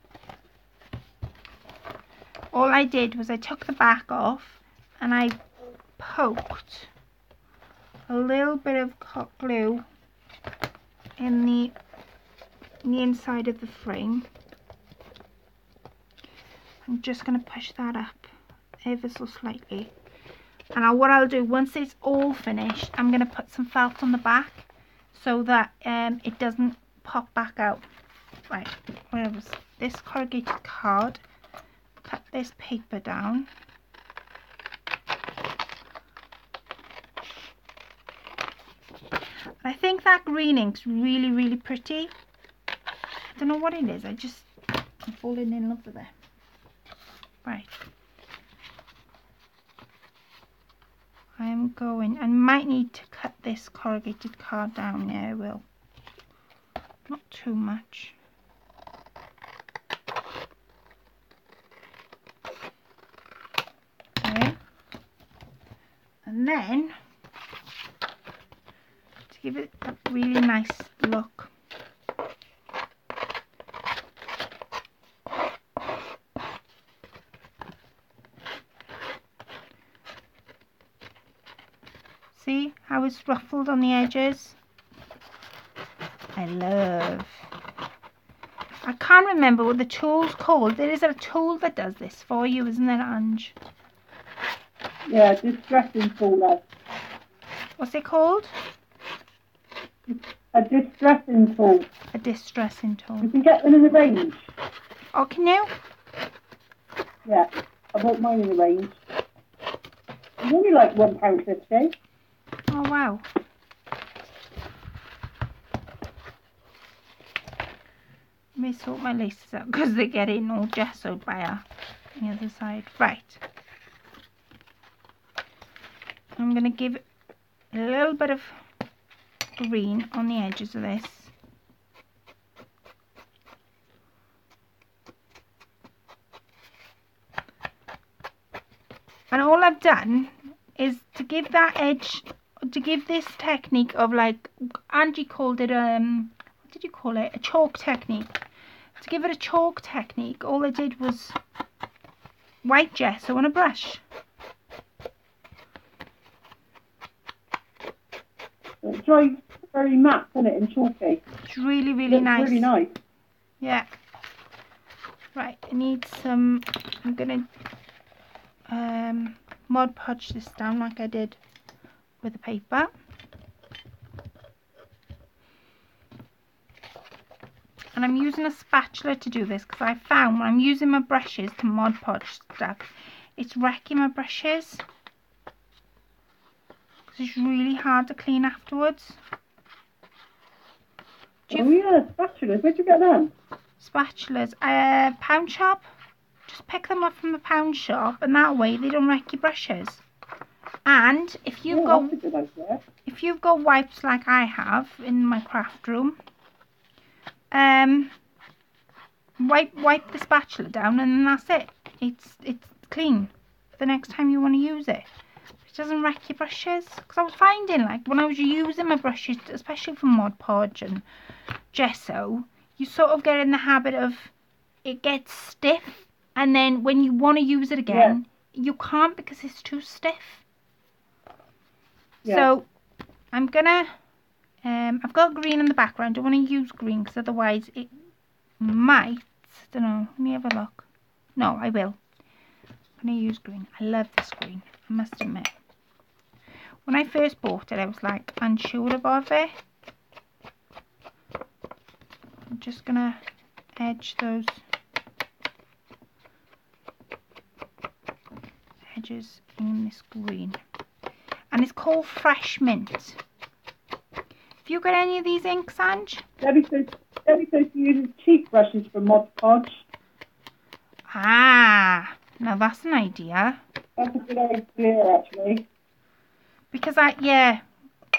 All I did was I took the back off and I poked a little bit of hot glue in the inside of the frame. I'm just going to push that up ever so slightly. And what I'll do, once it's all finished, I'm going to put some felt on the back so that it doesn't pop back out. Right, where was this corrugated card? Cut this paper down. I think that green ink's really, really pretty. I don't know what it is. I'm falling in love with it. Right. I might need to cut this corrugated card down. Yeah, I will. Not too much. Okay. And then, to give it a really nice look, see how it's ruffled on the edges? I can't remember what the tool's called. There is a tool that does this for you, isn't there, Ange? Yeah, distressing tool. What's it called? A distressing tool. A distressing tool. You can get them in the range. Oh, can you? Yeah, I bought mine in the range. It's only like £1.50. Oh, wow. Let me sort my laces out because they're getting all gessoed by on the other side. Right. I'm going to give a little bit of green on the edges of this. And all I've done is to give that edge, to give this technique of, like, Angie called it, what did you call it? A chalk technique. To give it a chalk technique, all I did was white gesso on a brush. It dries very matte, doesn't it, and chalky. It's really, really nice. Really nice. Yeah. Right, I need some, I'm going to Mod Podge this down like I did with the paper. And I'm using a spatula to do this because I found when I'm using my brushes to Mod Podge stuff, it's wrecking my brushes. Because it's really hard to clean afterwards. Oh yeah, spatulas. Where'd you get them? Spatulas, pound shop. Just pick them up from the pound shop, and that way they don't wreck your brushes. And if you've if you've got wipes like I have in my craft room, wipe the spatula down, and then that's it. It's clean for the next time you want to use it. It doesn't wreck your brushes. Because I was finding, like, when I was using my brushes, especially for Mod Podge and gesso, you sort of get in the habit of it gets stiff, and then when you want to use it again, you can't because it's too stiff. So I'm gonna I've got green in the background. I don't want to use green because otherwise it might, I don't know, let me have a look. No, I will. I'm gonna use green. I love this green, I must admit. When I first bought it, I was like unsure about it. I'm just gonna edge those edges in this green, and it's called Fresh Mint. Have you got any of these inks, Ange? Debbie says she uses cheap brushes for Mod Podge. Ah, now that's an idea. That's a good idea, actually. Because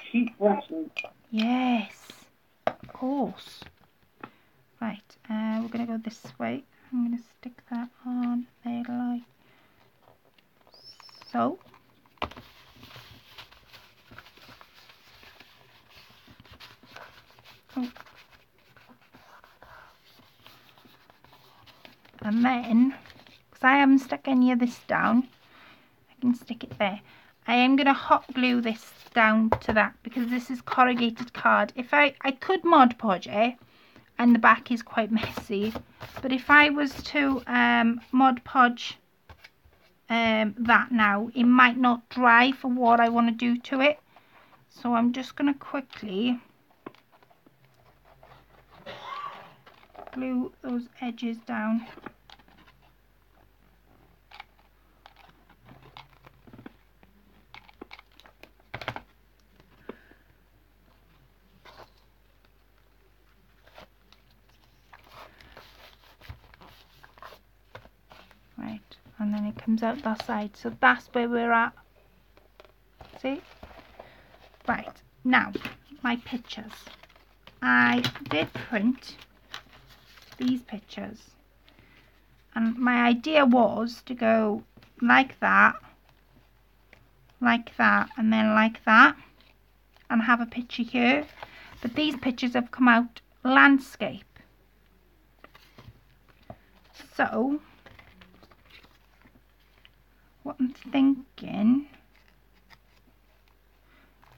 cheap brushes. Yes, of course. Right, we're going to go this way. I'm going to stick that on there like so. Oh. And then, because I haven't stuck any of this down, I can stick it there. I am going to hot glue this down to that because this is corrugated card. If I could Mod Podge it, and the back is quite messy, but if I was to Mod Podge that now, it might not dry for what I want to do to it. So I'm just going to quickly glue those edges down. Right, and then it comes out that side. So that's where we're at. See? Right, now my pictures. I did print these pictures, and my idea was to go like that, and then like that, and have a picture here. But these pictures have come out landscape. So what I'm thinking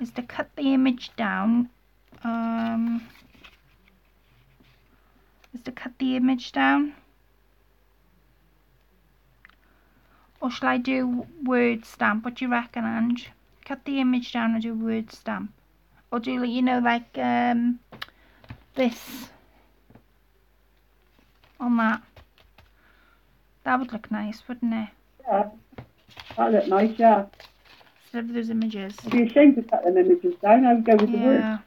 is to cut the image down. Or shall I do word stamp? What do you reckon, Ange? Cut the image down and do word stamp. Or do, you know, like this on that. That would look nice, wouldn't it? Yeah, that look nice, yeah. Instead of those images. I'd be ashamed to cut them images down. I would go with the word.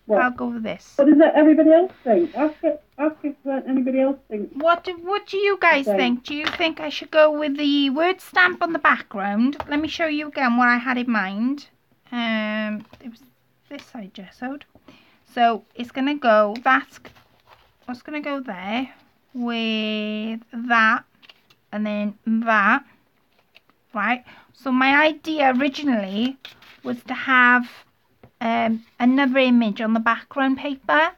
I'll go with this. What does everybody else think? Ask if anybody else thinks. What do you guys think? Do you think I should go with the word stamp on the background? Let me show you again what I had in mind. It was this I gessoed. So it's gonna go. That's what's gonna go there with that, and then that. Right. So my idea originally was to have another image on the background paper,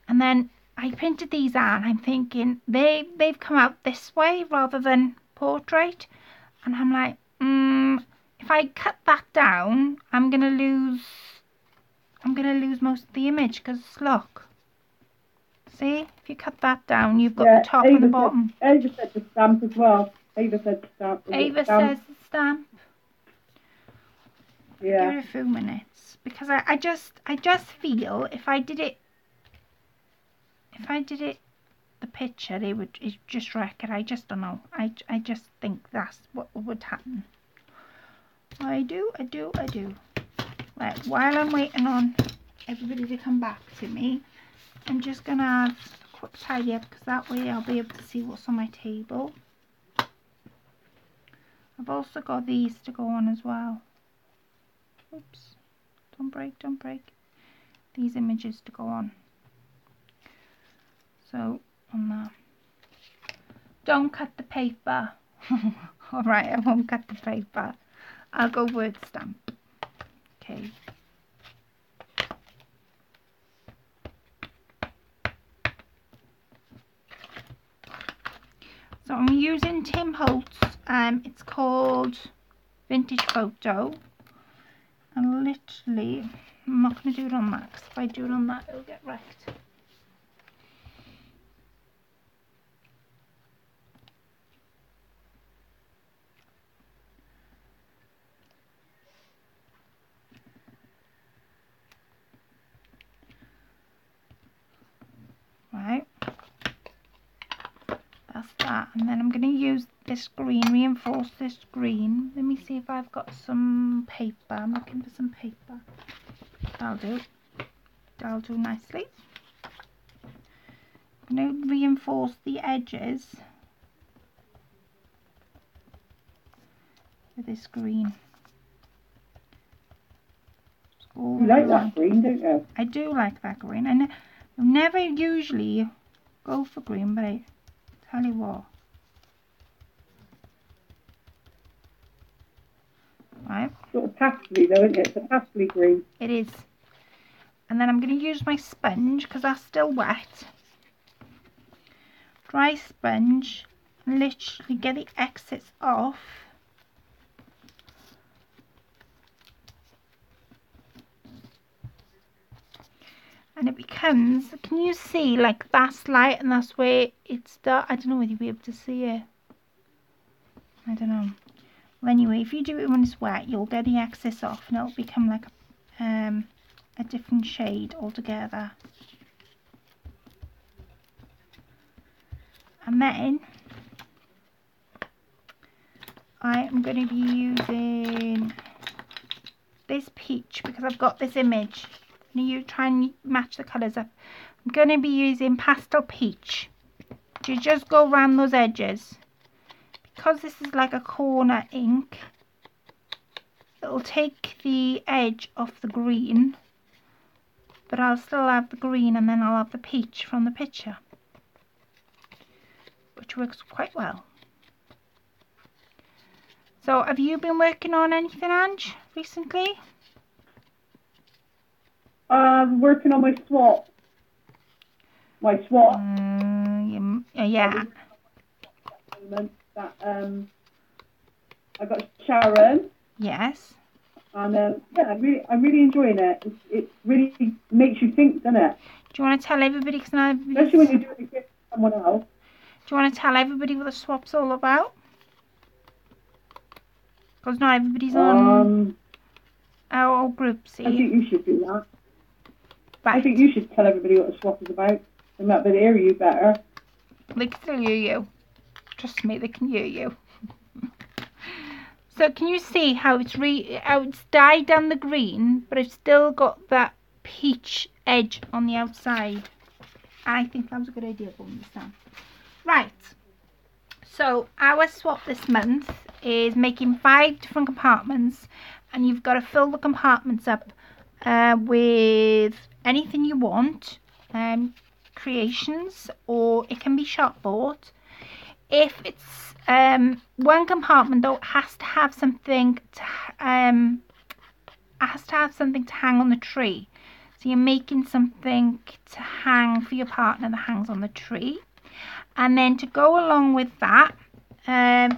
and then I printed these out and I'm thinking they've come out this way rather than portrait, and I'm like, if I cut that down, I'm gonna lose most of the image, because look, see, if you cut that down, you've got the top and the bottom. Ava said the stamp as well. Ava said stamp. Ava says the stamp. Yeah. Give it a few minutes, because I just feel if I did it the picture, it just wreck it. I just don't know. I just think that's what would happen. I do. Right, while I'm waiting on everybody to come back to me, I'm just gonna have a quick tidy up, because that way I'll be able to see what's on my table. I've also got these to go on as well. Oops, don't break. These images to go on. So, on that. Don't cut the paper. Alright, I won't cut the paper. I'll go word stamp. Okay. So I'm using Tim Holtz. It's called Vintage Photo. And literally, I'm not going to do it on that, because if I do it on that, it'll get wrecked. Right, that's that, and then I'm going to use this green, reinforce this green. Let me see if I've got some paper. I'm looking for some paper. That'll do nicely. I'm going to reinforce the edges with this green. You like that green, don't you? I do like that green. I never usually go for green, but I tell you what. Right. Sort of pastely though, isn't it? It's a pastely green. It is. And then I'm going to use my sponge, because that's still wet. dry sponge and literally get the excess off. And it becomes, can you see, like that's light and that's where it's dark. I don't know whether you'll be able to see it. I don't know. Well, anyway, if you do it when it's wet, you'll get the excess off and it'll become like a different shade altogether. And then I am going to be using this peach because I've got this image. And you try and match the colours up. I'm going to be using pastel peach. You just go around those edges. Because this is like a corner ink, it'll take the edge off the green, but I'll still have the green and then I'll have the peach from the picture, which works quite well. So have you been working on anything, Ange, recently? Working on my swap. Yeah. That I got Sharon. Yes. And yeah, I'm really enjoying it. It really makes you think, doesn't it? Do you want to tell everybody? Cause now especially when you're doing it with someone else. Do you want to tell everybody what the swap's all about? Because not everybody's on our group, see? I think you should do that. Right. I think you should tell everybody what the swap is about. They might be able to hear you better. They can still hear you. Trust me, they can hear you. So can you see how it's dyed down the green, but it's still got that peach edge on the outside? I think that was a good idea going this down. Right. So our swap this month is making 5 different compartments, and you've got to fill the compartments up with anything you want, creations, or it can be shop bought. If it's one compartment though, it has to have something to hang on the tree. So you're making something to hang for your partner that hangs on the tree. And then to go along with that,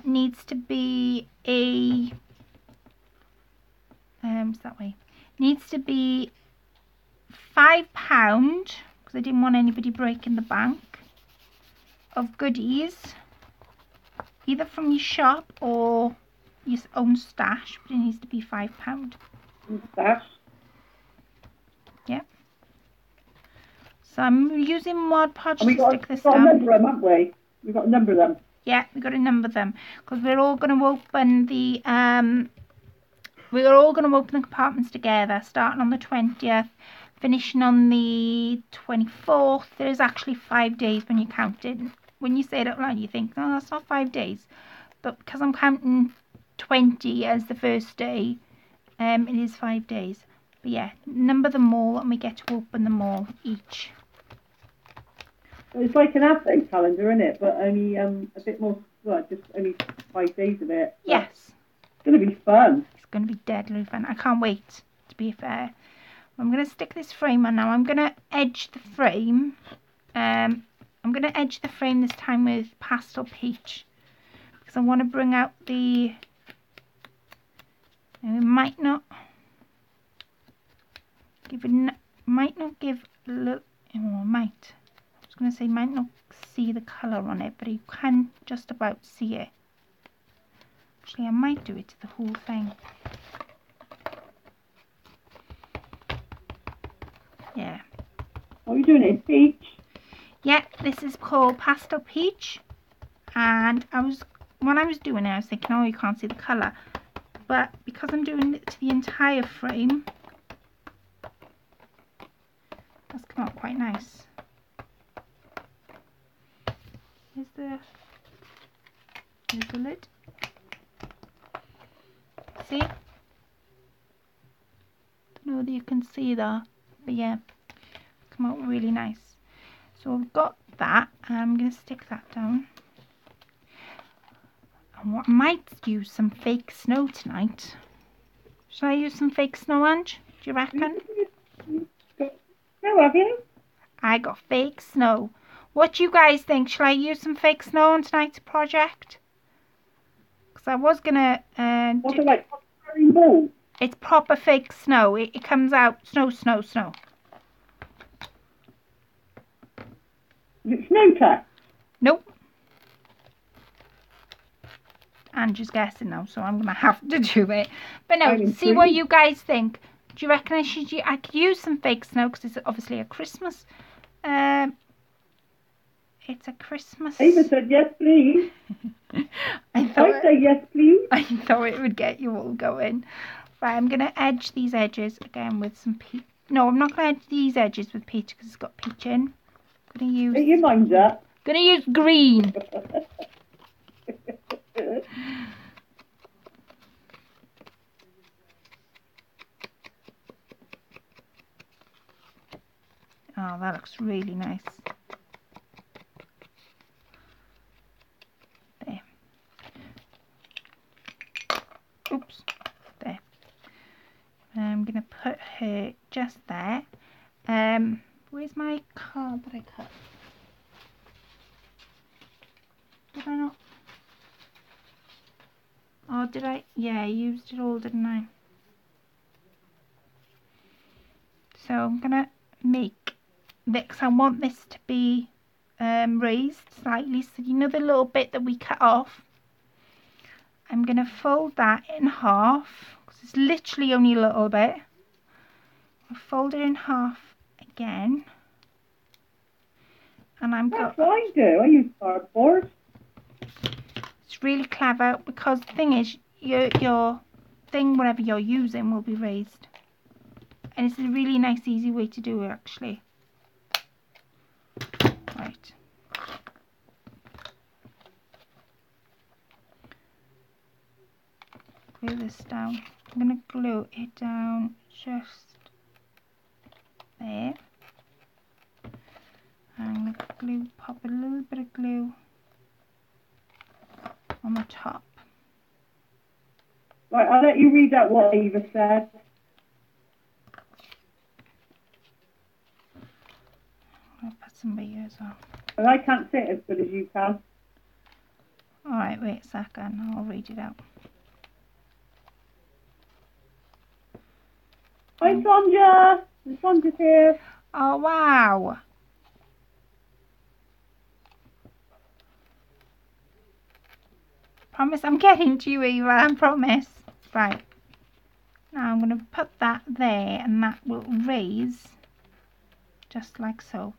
needs to be a needs to be £5, because I didn't want anybody breaking the bank, of goodies, either from your shop or your own stash, but it needs to be £5. Stash? Yep. So I'm using Mod Podge to stick this down. We've got a number them, haven't we? We've got to number them. Yeah, we've got to number them because we're all going to open the compartments together, starting on the 20th, finishing on the 24th. There's actually 5 days when you count it. When you say it out loud, you think, no, that's not 5 days. But because I'm counting 20 as the first day, it is 5 days. But yeah, number them all and we get to open them all each. It's like an advent calendar, isn't it? But only a bit more, well, just only 5 days of it. But yes. It's going to be fun. It's going to be deadly fun. I can't wait, to be fair. I'm going to stick this frame on now. I'm going to edge the frame. I'm going to edge the frame this time with pastel peach. Because I want to bring out the... And it might not give... Might not give... Look, oh, might... I was going to say might not see the colour on it, but you can just about see it. Actually, I might do it to the whole thing. Yeah. What are you doing it? Peach? Yeah, this is called Pastel Peach. And when I was doing it, I was thinking, oh, you can't see the colour. But because I'm doing it to the entire frame, that's come out quite nice. Here's the lid. See? Don't know whether you can see that, but yeah, come out really nice. So I've got that, and I'm going to stick that down. And I might use some fake snow tonight. Shall I use some fake snow, Ange? Do you reckon? No, have you? I got fake snow. What do you guys think? Shall I use some fake snow on tonight's project? Because I was gonna. What's it like? Ball? It's proper fake snow. It comes out snow. Is it snow tack? Nope. Andrew's guessing now, so I'm gonna have to do it. But no, I'm see what intrigued. you guys think. Do you reckon I could use some fake snow because it's obviously a Christmas. It's a Christmas. Ava said yes, please. I thought I say yes, please. I thought it would get you all going. Right, I'm gonna edge these edges again with some peach. No, I'm not gonna edge these edges with peach because it's got peach in. Gonna use. Get your mind up. Gonna use green. Oh, that looks really nice. There. Oops. There. I'm going to put her just there. Where's my card that I cut? Did I not? Oh, did I? Yeah, I used it all, didn't I? So I'm going to make this. I want this to be raised slightly. So you know the little bit that we cut off? I'm going to fold that in half. Because it's literally only a little bit. I'll fold it in half again. And I'm That's what I do. I use cardboard. It's really clever because the thing is, your thing, whatever you're using, will be raised. And it's a really nice, easy way to do it, actually. Right. Glue this down. I'm going to glue it down just there. I'm going to glue, pop a little bit of glue on the top. Right, I'll let you read out what Eva said. I'll put some ears on. But I can't say it as good as you can. Alright, wait a second, I'll read it out. Hi, Sonja. Sonja's here. Oh, wow. Promise I'm getting to you, Eva, I promise. Right. Now I'm going to put that there and that will raise just like so.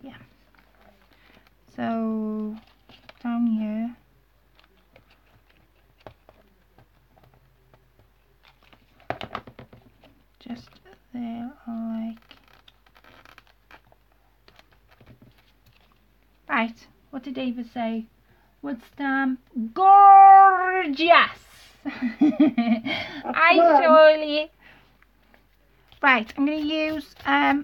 Yeah. So, down here. Just there, like. Right, what did Ava say? Wood stamp, gorgeous! I surely. Right, I'm going to use, Hi,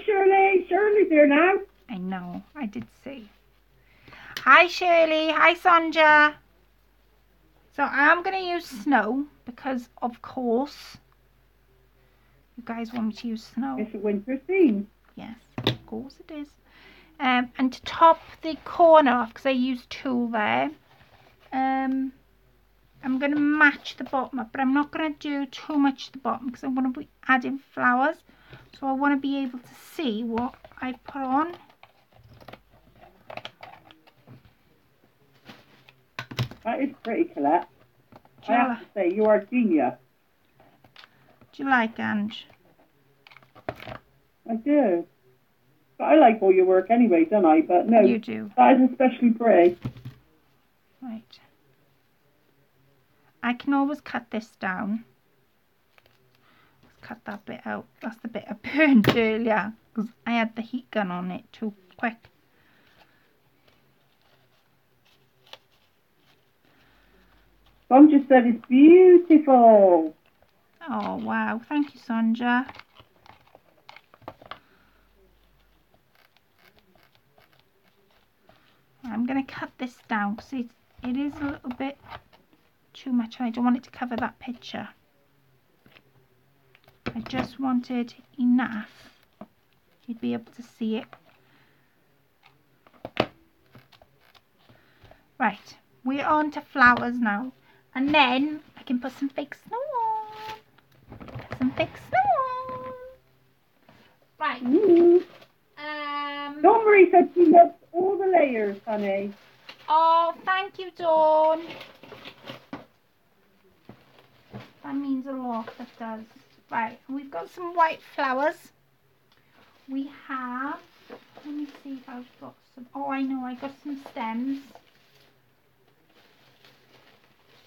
Shirley. Shirley's here now. I know, I did see. Hi, Shirley. Hi, Sonja. So I'm going to use snow because, of course, you guys want me to use snow. It's a winter theme. Yes, of course it is. And to top the corner off, because I used tulle there, I'm going to match the bottom up, but I'm not going to do too much to the bottom because I'm going to be adding flowers. So I want to be able to see what I put on. That is pretty, Colette. I have to say, you are a genius. Do you like, Ange? I do. But I like all your work anyway, don't I? But no, You do. that is especially pretty. Right. I can always cut this down. Let's cut that bit out. That's the bit I burned earlier because I had the heat gun on it too quick. Sonja said it's beautiful. Oh, wow. Thank you, Sonja. I'm going to cut this down because it is a little bit too much and I don't want it to cover that picture. I just wanted enough you'd be able to see it. Right, we're on to flowers now. And then I can put some fake snow on. Put some fake snow on. Right. Dawn Marie said she loves all the layers, honey. Oh, thank you, Dawn. That means a lot, that does. Right, we've got some white flowers. We have, let me see if I've got some, oh I know, I got some stems.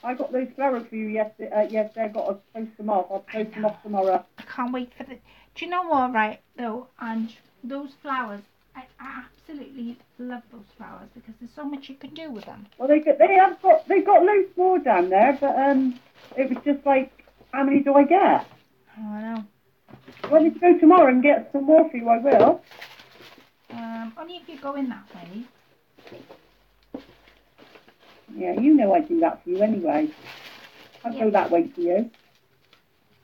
I got those flowers for you yesterday. Yesterday I got to post them off. I'll post them off tomorrow. I can't wait for the, do you know what, right, though, and those flowers, I absolutely love those flowers because there's so much you can do with them. Well, they've got loads more down there, but it was just like, how many do I get? Oh, I know. When you go tomorrow and get some more for you, I will. Only if you go in that way. Yeah, you know I do that for you anyway. I'll go that way for you.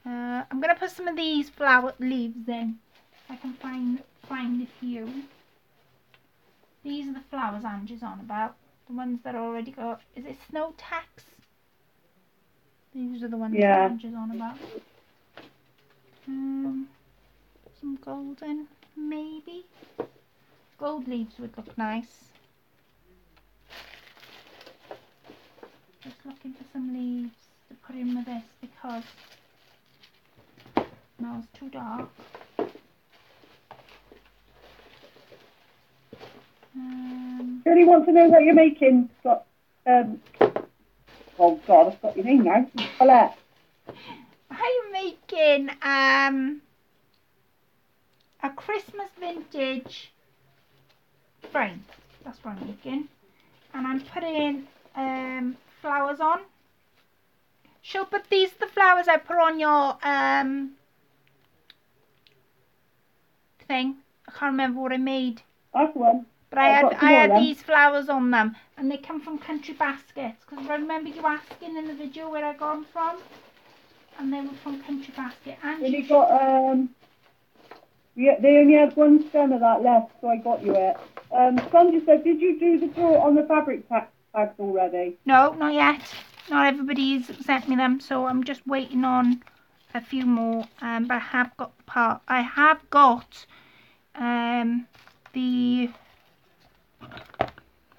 I'm gonna put some of these flower leaves in. If I can find a few. These are the flowers Angie's on about. The ones that already got. Is it snow tax? These are the ones that Angie's on about. Some golden, maybe. Gold leaves would look nice. Just looking for some leaves to put in with this because now it's too dark. Really want to know what you're making. Oh God, I've got your name now. Colette. I'm making a Christmas vintage frame. That's what I'm making, and I'm putting flowers on. She'll put these the flowers I put on your thing. I can't remember what I made. That's one. But I had these flowers on them, and they come from Country Baskets. Because I remember you asking in the video where I got them from, and they were from Country Basket. And you got yeah, they only had one stem of that left, so I got you it. Sandra said, did you do the draw on the fabric tags already? No, not yet. Not everybody's sent me them, so I'm just waiting on a few more. But I have got the part. I have got the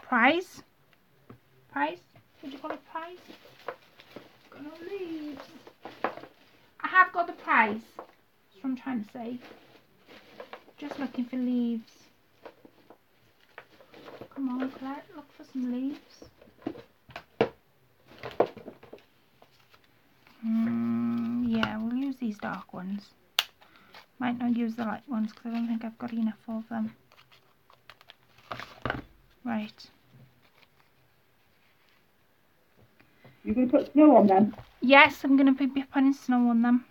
prize. Would you call it prize? Got no leaves. I have got the prize. That's what I'm trying to say. Just looking for leaves. Come on, Colette, look for some leaves. Yeah, we'll use these dark ones. Might not use the light ones because I don't think I've got enough of them. Right. You're going to put snow on them? Yes, I'm going to be putting snow on them.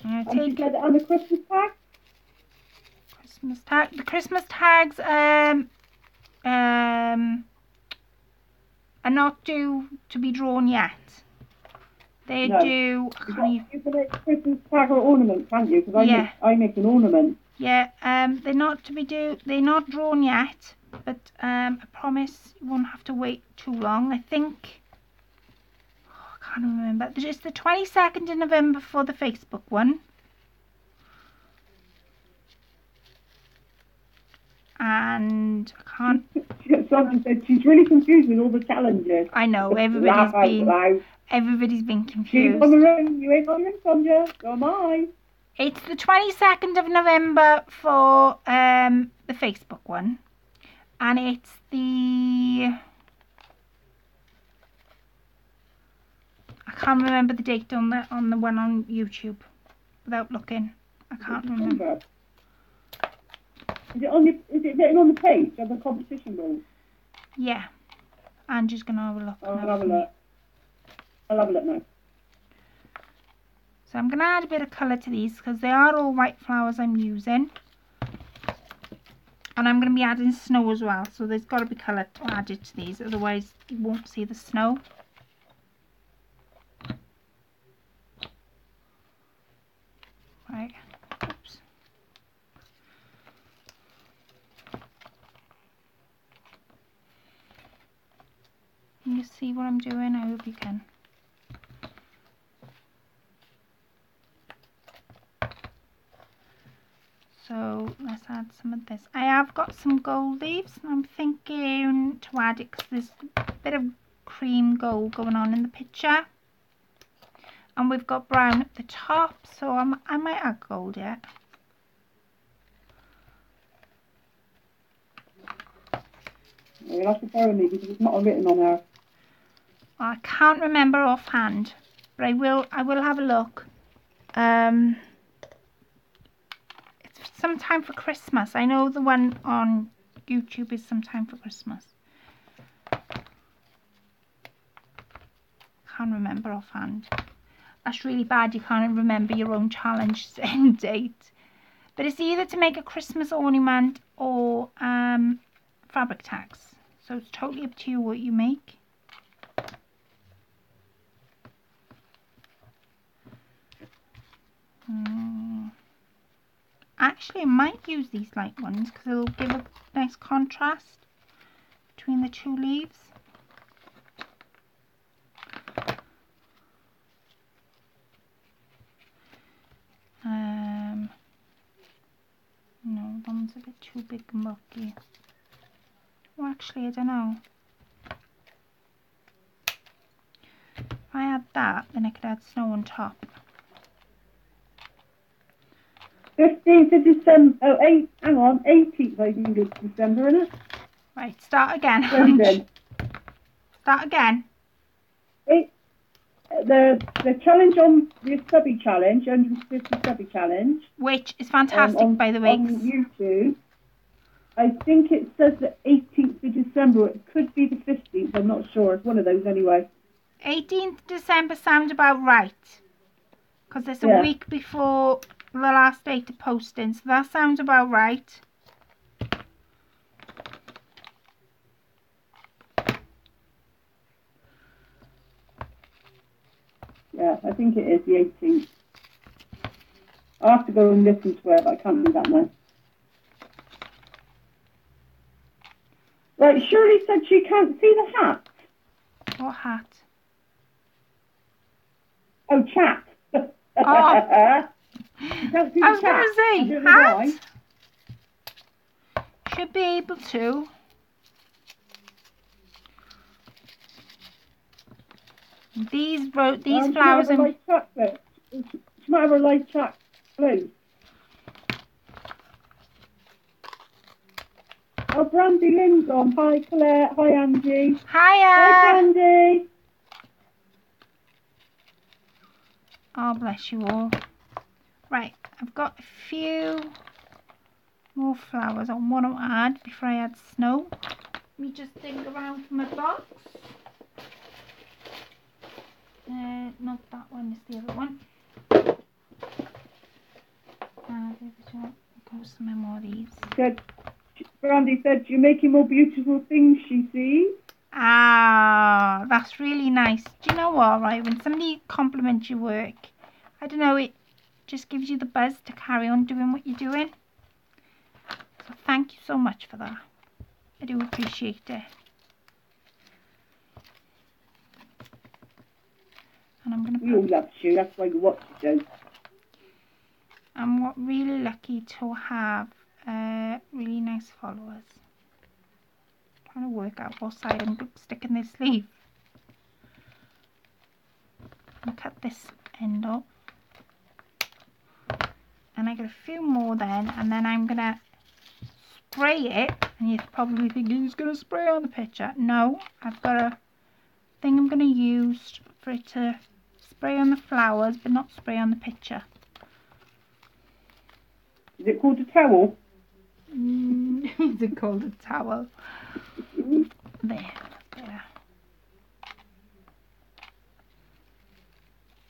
And you said on the Christmas tag? Christmas tag. The Christmas tags are not due to be drawn yet. They're due. You can make a Christmas tag or ornament, can't you? Because I make an ornament. Yeah. They're not to be due. They're not drawn yet, but I promise you won't have to wait too long. I think. I can't remember. It's the 22nd of November for the Facebook one. And I can't. Someone said she's really confused with all the challenges. I know, everybody's been confused. You ain't on your own, Sonja. So am I. It's the 22nd of November for the Facebook one. And it's the... I can't remember the date on the one on YouTube without looking. I can't remember. Is it written on the page of the competition rules? Yeah. Angie's going to have a look. I'll have a look. I'll have a look now. So I'm going to add a bit of colour to these because they are all white flowers I'm using. And I'm going to be adding snow as well. So there's got to be colour to add it to these. Otherwise you won't see the snow. you see what I'm doing? I hope you can. So let's add some of this. I have got some gold leaves. I'm thinking to add it because there's a bit of cream gold going on in the picture. And we've got brown at the top, so I might add gold yet. You'll have to bear with me because it's not written on there. I can't remember offhand, but I will have a look. It's sometime for Christmas. I know the one on YouTube is sometime for Christmas. Can't remember offhand. That's really bad. You can't remember your own challenge end date. But it's either to make a Christmas ornament or fabric tags. So it's totally up to you what you make. Actually, I might use these light ones because it'll give a nice contrast between the two leaves. No, that one's a bit too big and bulky. Well, actually, I don't know. If I add that, then I could add snow on top. 15th of December. Oh, hang on. 18th, I think it's December, isn't it? Right, start again. Start again. The challenge on the subby challenge, 150 subby challenge. Which is fantastic, by the way. On YouTube. I think it says the 18th of December. It could be the 15th. I'm not sure. It's one of those anyway. 18th December sounds about right. Because it's a week before the last date of posting. So that sounds about right. Yeah, I think it is the 18th. I'll have to go and listen to it, but I can't do that now. Right, Shirley said she can't see the hat. What hat? Oh, chat. Oh. You can't see I the was chat. going to say, I don't know why. hat. Should be able to. These flowers and She might have a light track blue. Oh, Brandy Lynn's on. Hi, Claire. Hi, Angie. Hiya. Hi, Brandy. Oh, bless you all. Right, I've got a few more flowers I want to add before I add snow. Let me just dig around for my box. Not that one, it's the other one. Go some more of these. Brandy said, you're making more beautiful things, she sees. Ah, that's really nice. Do you know what, right? When somebody compliments your work, I don't know, it just gives you the buzz to carry on doing what you're doing. So thank you so much for that. I do appreciate it. And I'm going to We all love you, that's why we watch you. I'm really lucky to have really nice followers. I'm trying to work out what side I'm sticking this sleeve. I'll cut this end off. And I got a few more then, and then I'm going to spray it. And you're probably thinking, he's going to spray on the picture. No, I've got a thing I'm going to use for it to spray on the flowers, but not spray on the picture. Is it called a towel? Is it called a towel? There.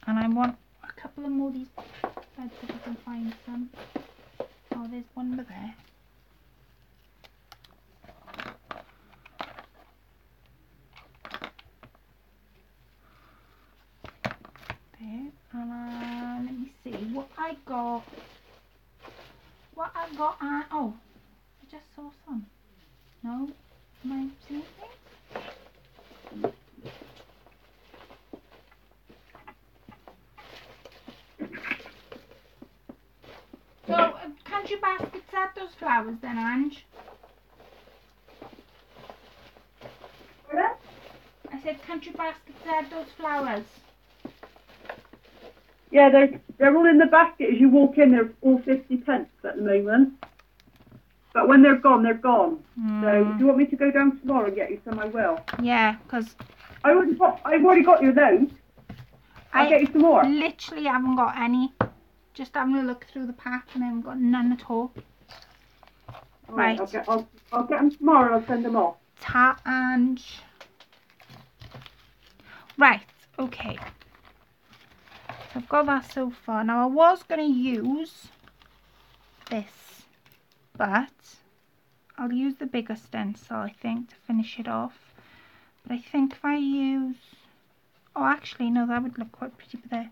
And I want a couple of more of these beds if I can find some. Oh, there's one over there. There. And let me see what I got. Oh, I just saw some. No? Am I seeing things? those flowers then, Ange? I said country baskets add those flowers. Yeah, they're all in the basket as you walk in. They're all 50 pence at the moment. But when they're gone, they're gone. So do you want me to go down tomorrow and get you some? I will. Yeah, because I've already got your load. I'll get you some more. Literally haven't got any. Just having a look through the pack and I haven't got none at all. Right. I'll get them tomorrow. I'll send them off. Ta Ange. Right. Okay. So I've got that so far. Now I was going to use this, but I'll use the bigger stencil, I think, to finish it off. But I think if I use... Oh, actually, no, that would look quite pretty there.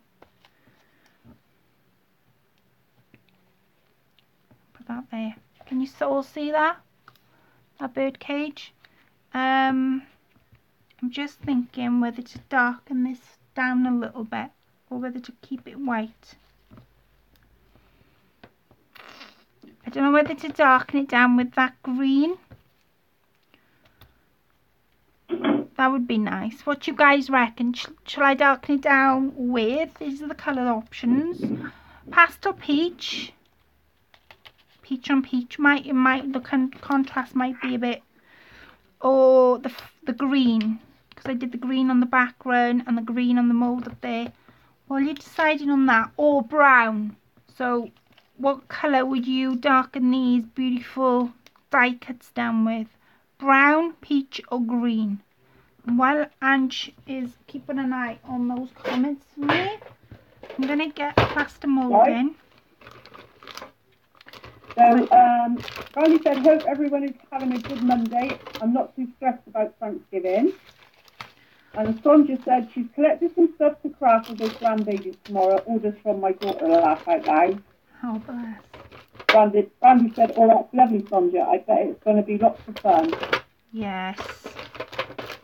Put that there. Can you all see that? That bird cage? I'm just thinking whether to darken this down a little bit or whether to keep it white. I don't know whether to darken it down with that green. That would be nice. What you guys reckon? Shall I darken it down with? These are the colour options. Pastel peach. Peach on peach. The contrast might be a bit. Or the green. Because I did the green on the background and the green on the mould up there. Well, you're deciding on that. Or brown. So, what colour would you darken these beautiful die cuts down with? Brown, peach or green? While Ange is keeping an eye on those comments for me, I'm going to get plaster moulding. So, Riley said, hope everyone is having a good Monday. I'm not too stressed about Thanksgiving. And Sonja said she's collected some stuff to craft with her grandbabies tomorrow. Orders from my daughter, laugh out loud. Oh, bless. Brandy said, oh, that's lovely, Sonja. I bet it's going to be lots of fun. Yes.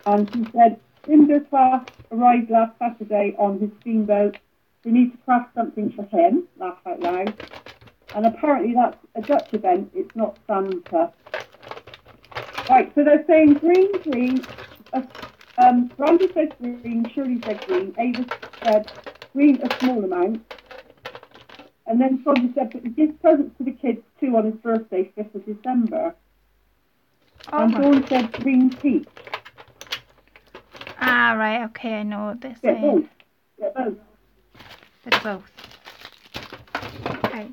And she said, Cinder class arrived last Saturday on his steamboat. We need to craft something for him, laugh out loud. And apparently that's a Dutch event, it's not Santa. Right, so they're saying green. Brandy said green, Shirley said green, Ava said green a small amount. And then Sonja said, but he gives presents to the kids too on his birthday, 5th of December. Oh, and Dawn said green peach. Ah, right, okay, I know what they're Get saying. both. Get both. They're both. Okay.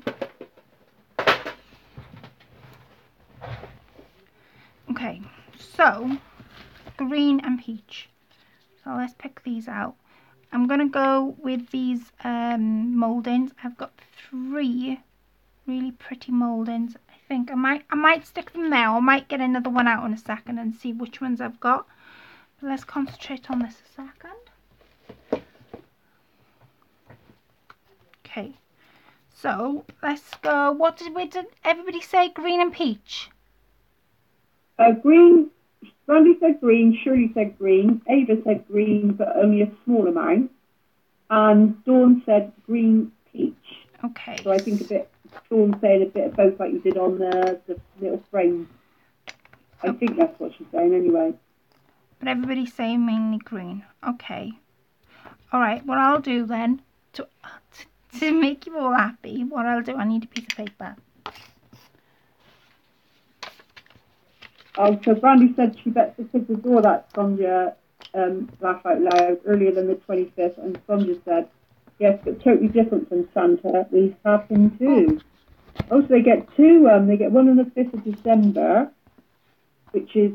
Okay, so green and peach. So let's pick these out. I'm going to go with these mouldings. I've got 3 really pretty mouldings. I think I might stick them there. I might get another one out in a second and see which ones I've got. But let's concentrate on this a second. Okay, so let's go. What did everybody say? Green and peach? Green. Brandy said green, Shirley said green, Ava said green, but only a small amount. And Dawn said green peach. Okay. So I think Dawn saying a bit of both like you did on the little frame. I think that's what she's saying anyway. But everybody's saying mainly green. Okay. Alright, what I'll do then, to make you all happy, what I'll do, I need a piece of paper. So Brandy said she bets the kids adore that Sonja laugh out loud earlier than the 25th, and Sonja said, yes, but totally different from Santa. These happen too. Oh, so they get 2. They get one on the 5th of December, which is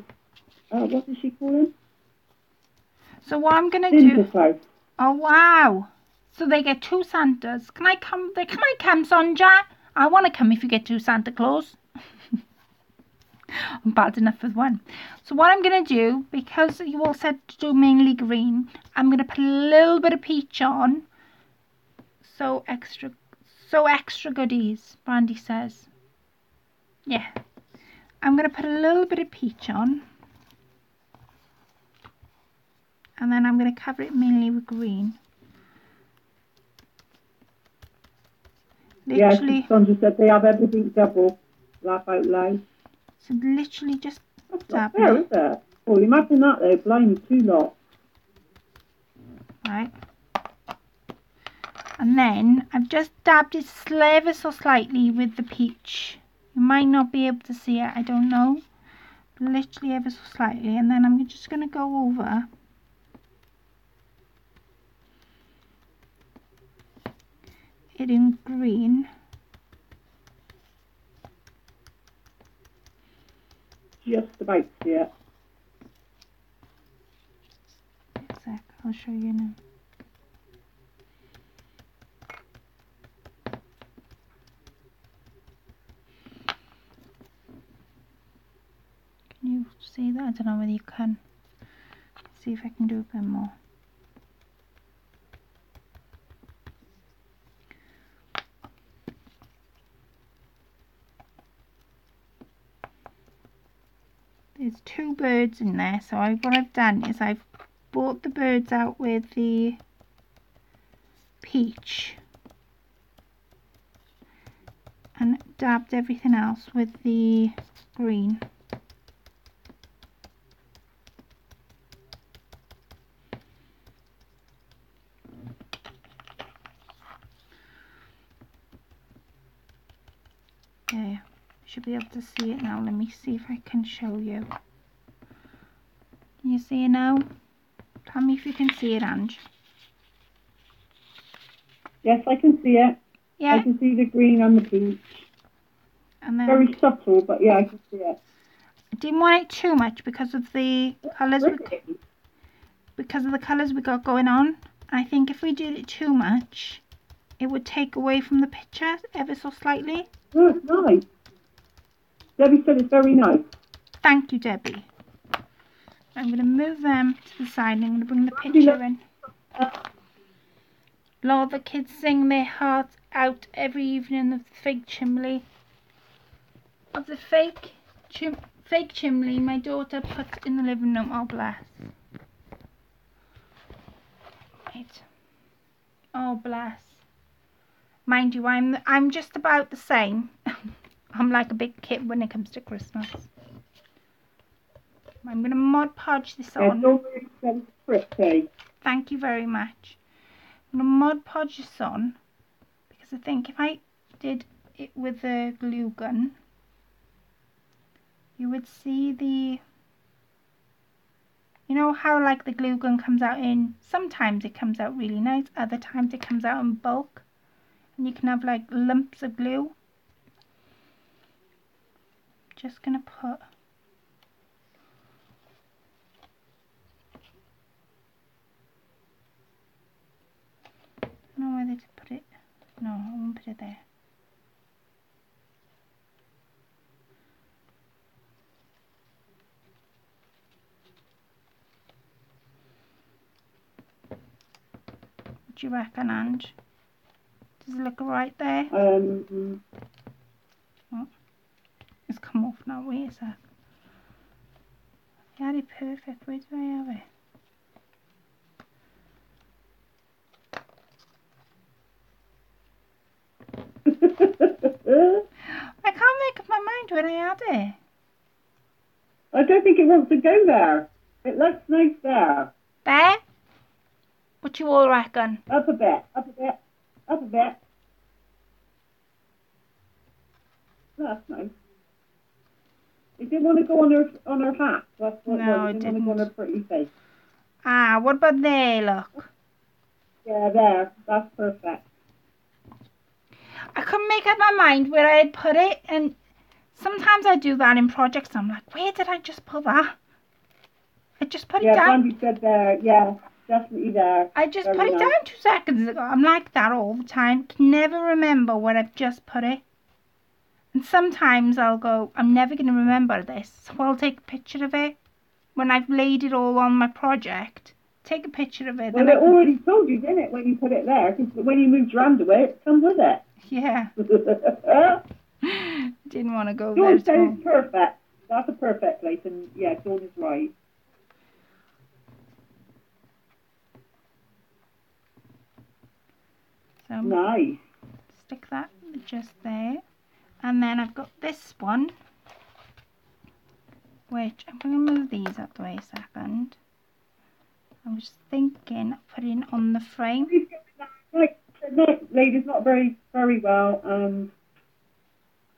what does she call him? So what I'm gonna do? Sinterklaas. Oh wow! So they get 2 Santas. Can I come? Can I come, Sonja? I want to come if you get 2 Santa Claus. I'm bad enough with 1. So what I'm going to do, because you all said to do mainly green, I'm going to put a little bit of peach on. So extra goodies, Brandy says. Yeah. I'm going to put a little bit of peach on. And then I'm going to cover it mainly with green. Literally. Yeah, Sonja said they have everything double. laugh out loud. So literally just That's not dabbing fair, it. is it? Well, imagine that though, blind two lot. Right. And then I've just dabbed it ever so slightly with the peach. You might not be able to see it, I don't know. Literally ever so slightly. And then I'm just going to go over it in green. Just about to see it. A sec, I'll show you now. Can you see that? I don't know whether you can. See if I can do a bit more. There's two birds in there, so what I've done is I've brought the birds out with the peach and dabbed everything else with the green. There, should be able to see it now. Let me see if I can show you. Can you see it now? Tell me if you can see it, Ange. Yes, I can see it. Yeah. I can see the green and the peach. And then Very subtle, but yeah, I can see it. I didn't want it too much because of the colours. Pretty. Because of the colours we got going on. I think if we did it too much, it would take away from the picture ever so slightly. Oh, it's nice. Debbie said it's very nice. Thank you, Debbie. I'm going to move them to the side and I'm going to bring the picture in. Lord, the kids sing their hearts out every evening of the fake chimney. Of the fake chimney my daughter put in the living room. Oh, bless. Right. Oh, bless. Mind you, I'm just about the same. I'm like a big kid when it comes to Christmas. I'm going to Mod Podge this on. It's pretty. Thank you very much. I'm going to Mod Podge this on because I think if I did it with a glue gun, you would see the, you know how like the glue gun comes out in, sometimes it comes out really nice, other times it comes out in bulk and you can have like lumps of glue. Just going to put I don't know whether to put it. No, I won't put it there. What do you reckon, Ange? Does it look alright there? Oh, it's come off now. Wait a sec. I had it perfect. Where do I have it? I can't make up my mind where I had it. I don't think it wants to go there. It looks nice there. There? What you all reckon? Up a bit, up a bit, up a bit. That's nice. It didn't want to go on her hat. That's what No, it it didn't want to go on her didn't. pretty face. Ah, what about there, look? Yeah, there. That's perfect. I couldn't make up my mind where I had put it, and sometimes I do that in projects. I'm like, where did I just put that? I just put it Yeah, down. Brandy said there. Yeah, definitely there. I just Very put it nice. down 2 seconds ago. I'm like that all the time. Can never remember where I've just put it. And sometimes I'll go, I'm never going to remember this. So I'll take a picture of it when I've laid it all on my project. Take a picture of it. Well, Then it already told you, didn't it, when you put it there? Because when you moved around away, it comes with it. Yeah. Didn't want to go there Dawn at says all. perfect. That's a perfect place, and yeah, Dawn is right. So Nice. stick that just there. And then I've got this one, which I'm going to move these out the way a second. I was thinking of putting it on the frame. Like, the lady's not very well.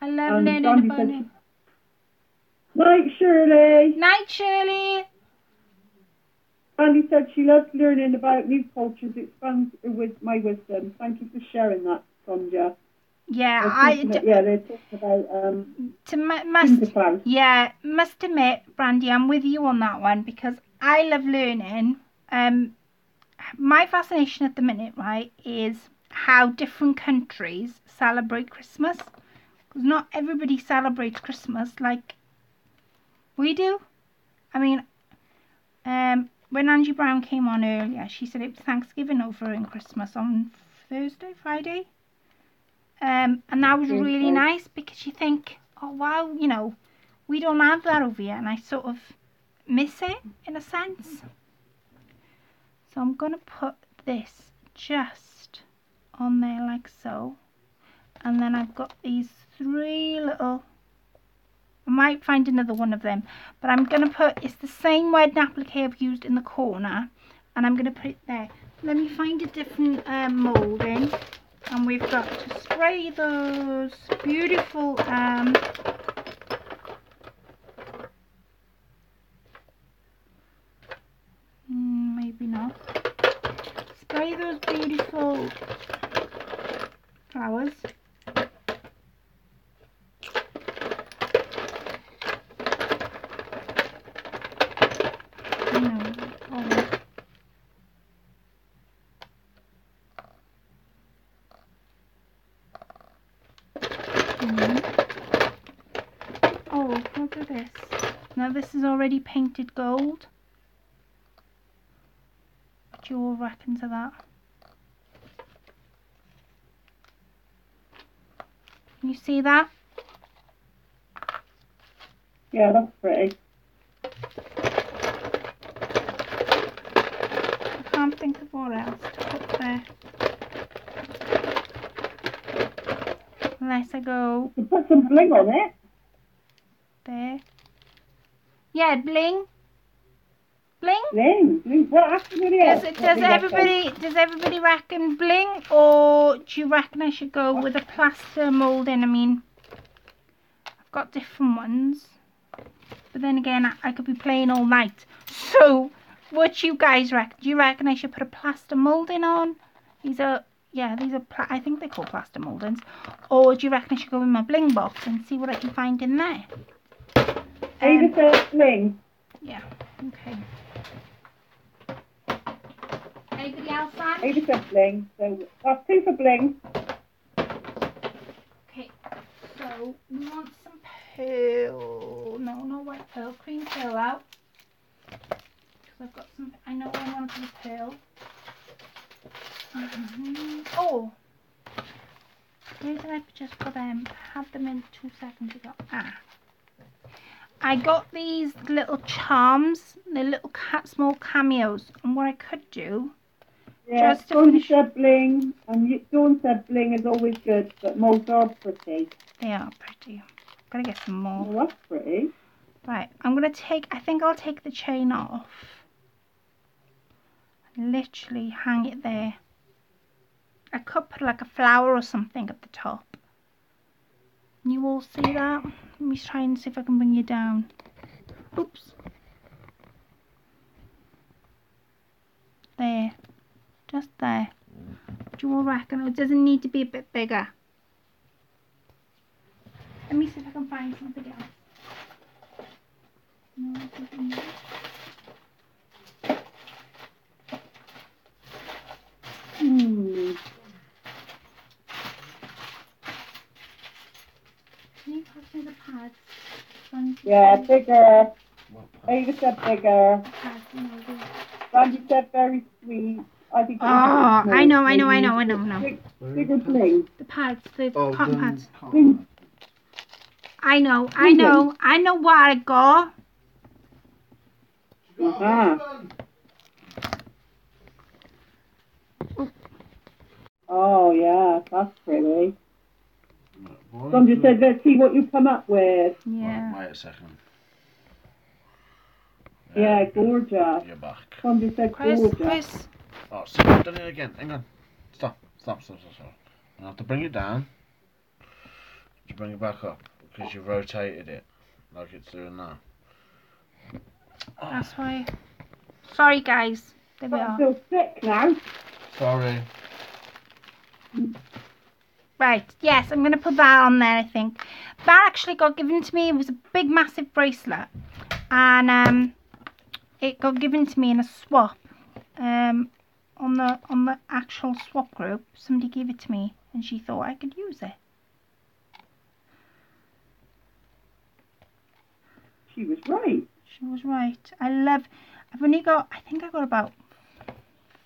I love learning about it. Night, Shirley. Night, Shirley. Andy said she loves learning about new cultures. It expands with my wisdom. Thank you for sharing that, Sonja. Yeah, they're talking about must admit, Brandy, I'm with you on that one because I love learning. My fascination at the minute, right, is how different countries celebrate Christmas. Because not everybody celebrates Christmas like we do. I mean, when Angie Brown came on earlier, she said it was Thanksgiving over in Christmas on Friday. And that was really nice because you think, oh wow, you know, we don't have that over here, and I sort of miss it in a sense. So I'm going to put this just on there like so. And then I've got these 3 little, I might find another one of them, but I'm going to put, it's the same wedding applique I've used in the corner, and I'm going to put it there. Let me find a different moulding, and we've got to spray those beautiful maybe not. Spray those beautiful flowers. Oh, look at this. Now this is already painted gold. What do you all reckon to that? Can you see that? Yeah, that's pretty. I can't think of what else to put there. Unless I go... You put some bling on it. There. Yeah, bling. Bling? Bling. What actually else? Does everybody reckon bling, or do you reckon I should go with a plaster moulding? I mean, I've got different ones, but then again, I could be playing all night. So, what you guys reckon? Do you reckon I should put a plaster moulding on? I think they're called plaster mouldings. Or do you reckon I should go with my bling box and see what I can find in there? Ada said bling. Yeah. Okay. Anybody else, Ange? Ada said bling. So that's 2 for bling. Okay. So we want some pearl. No, not white pearl. Cream pearl out. Because I've got some. I know I want some pearl. Oh. Where did I just put them? I had them in 2 seconds ago. I got these little charms. They're little small cameos. And what I could do... Yeah, Dawn said bling. And Dawn said bling is always good, but most are pretty. They are pretty. Gotta get some more. Well, that's pretty. Right, I'm gonna take... I think I'll take the chain off. Literally hang it there. I could put like a flower or something at the top. Can you all see that? Let me try and see if I can bring you down. Oops. There. Just there. Do you all reckon? It doesn't need to be a bit bigger. Let me see if I can find something else. No, something else. Can you pass me the pads? Yeah, bigger. Ada said bigger. Pads, Randy said very sweet. I think. Oh, I know. Bigger bling. The pads, the cotton pads. Bling. I know what I got. Oh yeah, that's pretty. John just said, let's see what you come up with. Yeah. Wait a second. Yeah, gorgeous. You're back. John just said, Chris, gorgeous. Chris. Oh, see, I've done it again. Hang on. Stop. I have to bring it down. To bring it back up because you rotated it like it's doing now. That's why. Sorry, guys. There we I are. feel sick now. Sorry. Right, yes, I'm going to put that on there, I think. That actually got given to me. It was a big, massive bracelet. And it got given to me in a swap. On the actual swap group, somebody gave it to me. And she thought I could use it. She was right. She was right. I've only got, I think I got about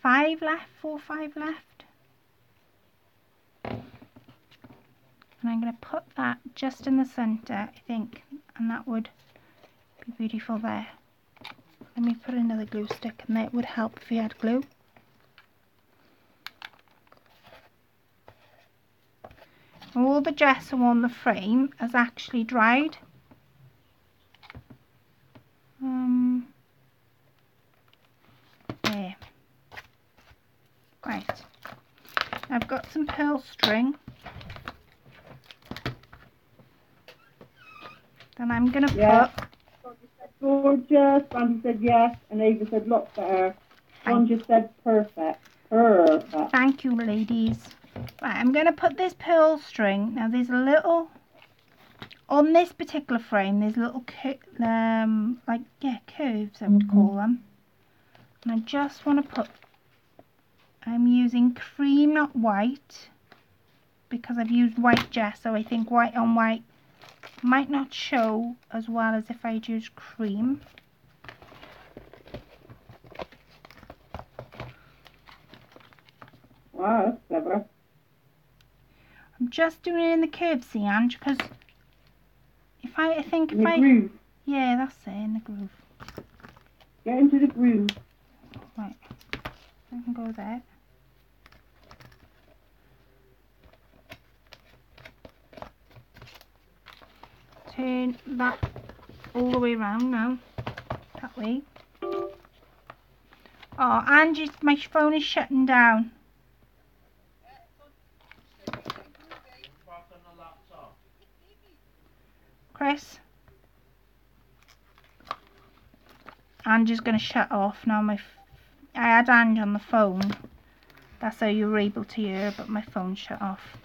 5 left, 4 or 5 left. And I'm going to put that just in the centre, I think. And that would be beautiful there. Let me put another glue stick and that would help if you had glue. All the gesso on the frame has actually dried. There. Right. I've got some pearl string. Then I'm going to put... Gorgeous. Randy said yes, and Ava said lots better. John just said perfect. Perfect. Thank you, ladies. Right, I'm going to put this pearl string. Now, there's a little... On this particular frame, there's little curves, I would call them. And I just want to put... I'm using cream, not white, because I've used white gesso. I think white on white might not show as well as if I'd used cream. Wow, that's clever. I'm just doing it in the curves, see, Ange, because I think In the groove. Yeah, that's it, in the groove. Get into the groove. Right, I can go there. Turn that all the way around now. That way. Oh, Angie, my phone is shutting down. Chris? Angie's going to shut off now. I had Angie on the phone. That's how you were able to hear, but my phone shut off.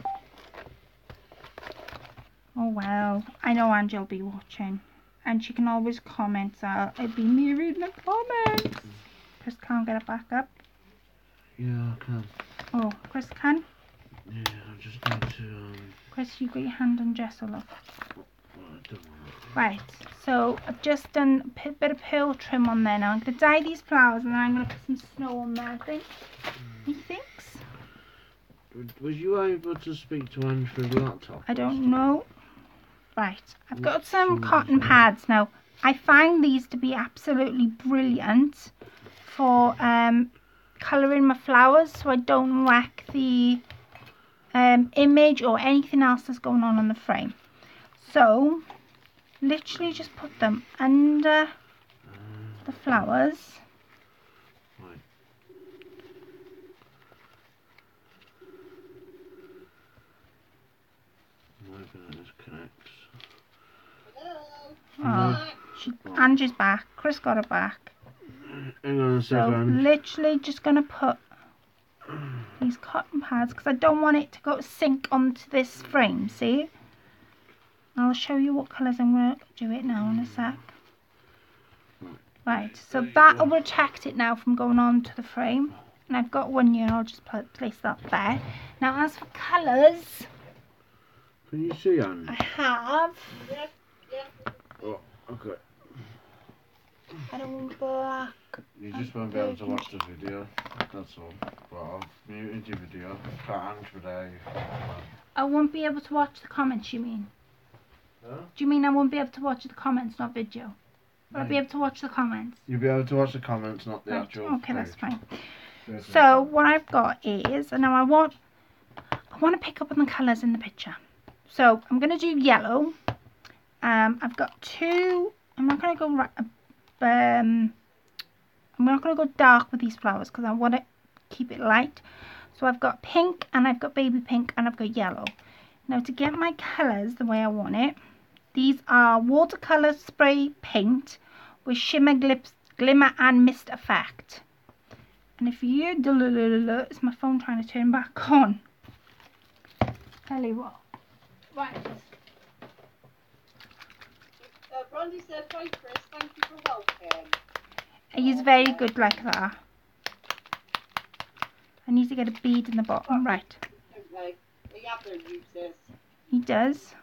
Oh well, I know Angie will be watching. And she can always comment, so it'd be me reading the comments. Chris can't get it back up. Yeah, I can. Oh, Chris can? Yeah, I just need to, Chris, you got your hand on gesso, look. I don't want to. Right, so I've just done a bit of pearl trim on there now. I'm going to dye these flowers and then I'm going to put some snow on there, I think. He thinks? Was you able to speak to Ange through the laptop? I don't know. Right, I've got some cotton pads now. I find these to be absolutely brilliant for colouring my flowers so I don't wreck the image or anything else that's going on the frame. So, literally just put them under the flowers. Right. I'm hoping that this connects. Oh, Angie's back. Chris got her back. Hang on a So, second. literally just going to put these cotton pads because I don't want it to go sink onto this frame, see? I'll show you what colours I'm going to do it now in a sec. Right, so that will protect it now from going on to the frame. And I've got one here, I'll just place that there. Now as for colours, Can you see, Ange? I have... Oh, okay. I don't want black. You just won't be able to watch the video, that's all. But I've muted your video. Can't Ange today. I won't be able to watch the comments, you mean? Huh? Do you mean I won't be able to watch the comments, not video? Will I be able to watch the comments? You'll be able to watch the comments, not the Right, actual okay, that's page. fine. There's So what I've got is, and now I want to pick up on the colours in the picture. So I'm going to do yellow. I've got two. I'm not going to go I'm not going to go dark with these flowers because I want to keep it light. So I've got pink and I've got baby pink and I've got yellow. Now to get my colours the way I want it, these are watercolour spray paint with shimmer, glimmer and mist effect. And if you it's my phone trying to turn back on. Tell you what. Right. Brandy said, "Hi Chris, thank you for helping." He's very good like that. I need to get a bead in the bottom. Right. Okay. They have their uses. He does.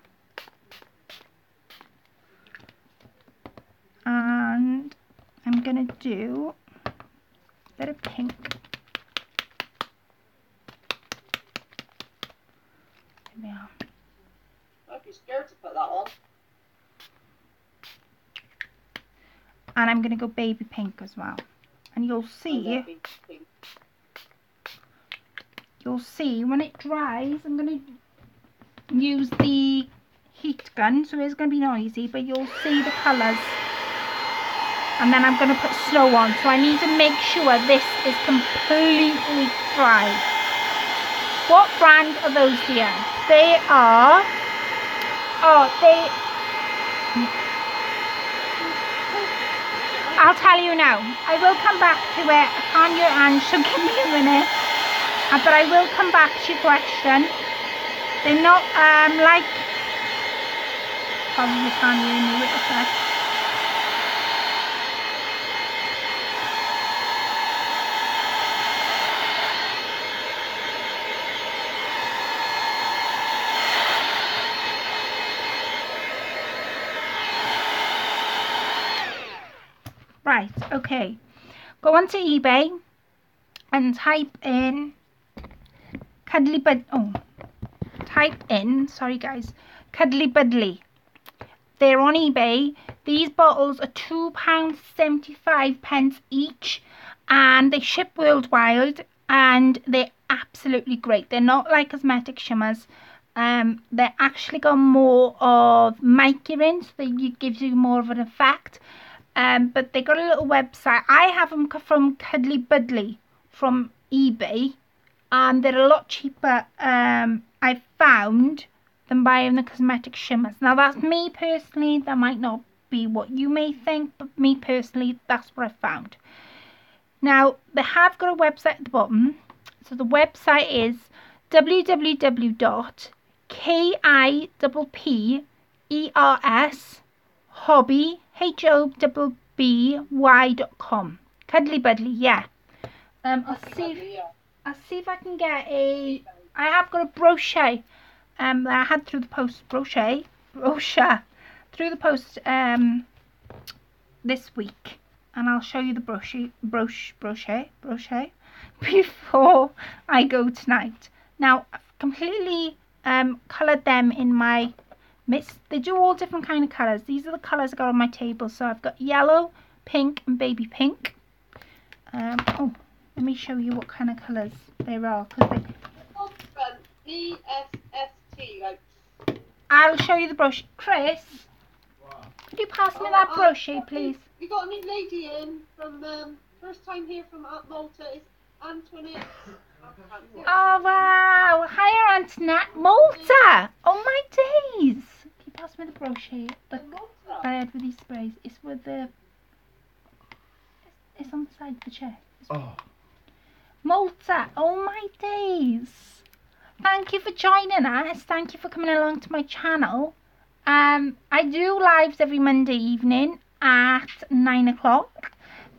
And I'm going to do a bit of pink. There we are. I'd be scared to put that on. And I'm going to go baby pink as well. And you'll see when it dries, I'm going to use the heat gun, so it's going to be noisy, but you'll see the colours. And then I'm going to put snow on, so I need to make sure this is completely dry. What brand are those here? They are, I'll tell you now. I will come back to it. I can't hear Anne, so give me a minute. But I will come back to your question. They're not like, probably you can't hear me with a sec. Right, okay. Go onto eBay and type in Cuddly Buddly. They're on eBay. These bottles are £2.75 each and they ship worldwide and they're absolutely great. They're not like cosmetic shimmers. They actually got more of mica in, so it gives you more of an effect. But they got a little website. I have them from Cuddly Buddly from eBay, and they're a lot cheaper, I found, than buying the cosmetic shimmers. Now that's me personally. That might not be what you may think, but me personally, that's what I found. Now they have got a website at the bottom. So the website is www.kippers.hobby.com. Cuddly Buddly, yeah. I'll see if I can get I have got a brochure that I had through the post, brochure through the post this week, and I'll show you the brochure before I go tonight. Now I've completely coloured them in my mist. They do all different kind of colours. These are the colours I got on my table. So I've got yellow, pink and baby pink. Let me show you what kind of colours there are. I'll show you the brochure. Chris, could you pass me that brochure, please? We got a new lady in from first time here from Malta. Is Antoinette. Oh wow! Hi, Antoinette. Malta. Oh my days! Can you pass me the brochure? The bed with these sprays. It's with the. It's on the side of the chair. Oh. Malta. Oh my days! Thank you for joining us. Thank you for coming along to my channel. I do lives every Monday evening at 9 o'clock.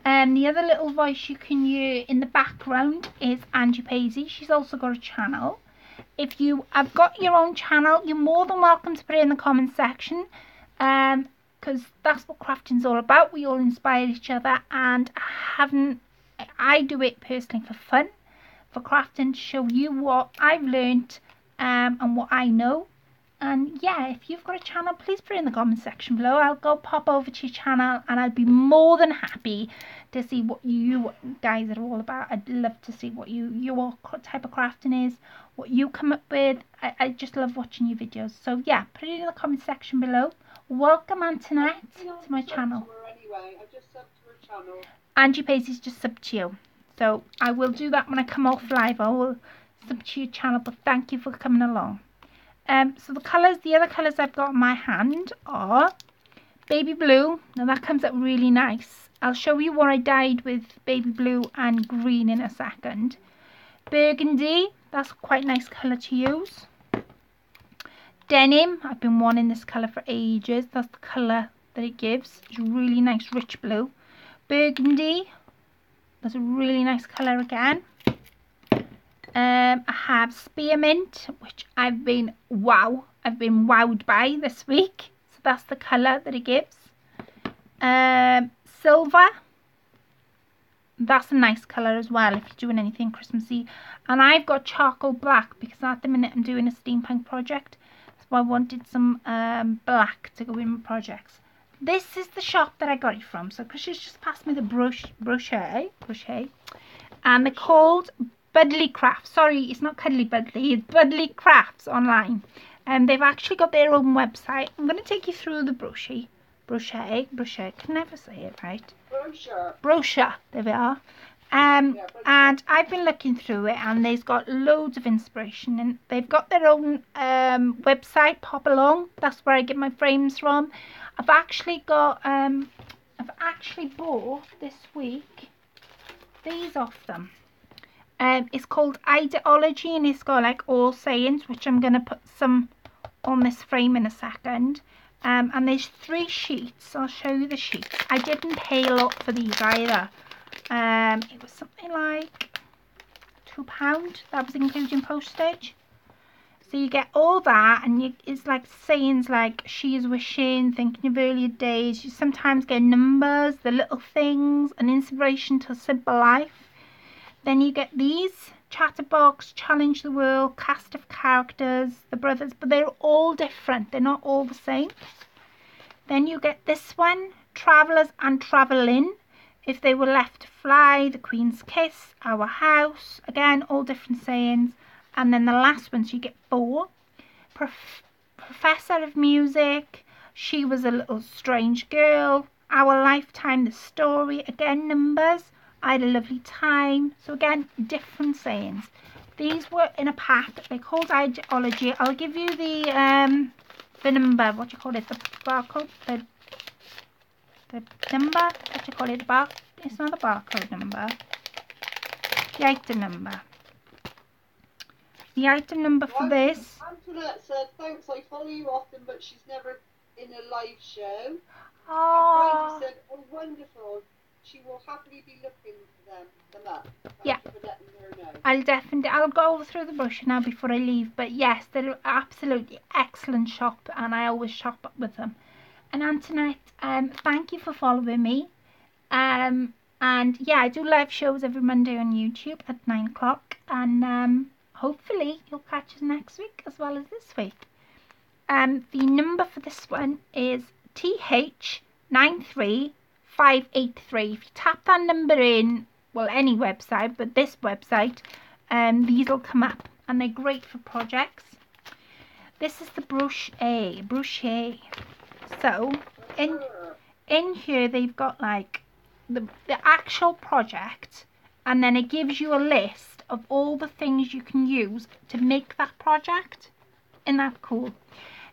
The other little voice you can hear in the background is Angie Paisley. She's also got a channel. If you have got your own channel, you're more than welcome to put it in the comment section, because that's what crafting's all about. We all inspire each other, and I do it personally for fun, for crafting, to show you what I've learnt and what I know. And yeah, if you've got a channel, please put it in the comment section below. I'll go pop over to your channel and I'd be more than happy to see what you guys are all about. I'd love to see what your type of crafting is, what you come up with. I just love watching your videos. So yeah, put it in the comment section below. Welcome Antoinette to my channel. Anyway, I just subbed to her channel. Angie Paisley's just subbed to you. So I will do that when I come off live. I will sub to your channel, but thank you for coming along. So the other colours I've got in my hand are baby blue. Now that comes out really nice. I'll show you what I dyed with baby blue and green in a second. Burgundy, that's quite a nice colour to use. Denim, I've been wanting this colour for ages. That's the colour that it gives. It's really nice rich blue. Burgundy, that's a really nice colour again. I have spearmint, which I've been wowed by this week. So that's the colour that it gives. Silver, that's a nice colour as well if you're doing anything Christmassy. And I've got charcoal black because at the minute I'm doing a steampunk project. So I wanted some black to go in my projects. This is the shop that I got it from. So Christian's just passed me the brochure. And they're called Budley Crafts. Sorry, it's not Cuddly Budley, it's Budley Crafts online. And they've actually got their own website. I'm going to take you through the brochure. I can never say it right. Brochure, there we are. And I've been looking through it and they've got loads of inspiration. And they've got their own website, Pop Along. That's where I get my frames from. I've actually bought this week these off them. It's called Ideology and it's got like all sayings, which I'm going to put some on this frame in a second. And there's 3 sheets. I'll show you the sheets. I didn't pay a lot for these either. It was something like £2. That was including postage. So you get all that and it's like sayings like she is wishing, thinking of earlier days. You sometimes get numbers, the little things, an inspiration to a simple life. Then you get these, Chatterbox, Challenge the World, cast of characters, the brothers, but they're all different. They're not all the same. Then you get this one, Travellers and Travelling, If They Were Left to Fly, The Queen's Kiss, Our House, again, all different sayings. And then the last one, so you get 4, Professor of Music, She Was a Little Strange Girl, Our Lifetime, The Story, again, numbers. I Had a Lovely Time. So again, different sayings. These were in a pack. They're called Ideology. I'll give you the number. What do you call it? The barcode. The number. What do you call it? It's not a barcode number. The item number. The item number for this. Antoinette said, "Thanks. I follow you often, but she's never in a live show." Oh. And Brandy said, "Oh, wonderful. She will happily be looking for them up." Yeah. Thank you for letting her know. I'll go through the brochure now before I leave. But yes, they're absolutely excellent shop, and I always shop with them. And Antoinette, thank you for following me. And yeah, I do live shows every Monday on YouTube at 9 o'clock, and hopefully you'll catch us next week as well as this week. The number for this one is TH93. 583. If you tap that number in, well, any website, but this website, these will come up and they're great for projects. This is the brochure. So in here they've got like the actual project, and then it gives you a list of all the things you can use to make that project. Isn't that cool?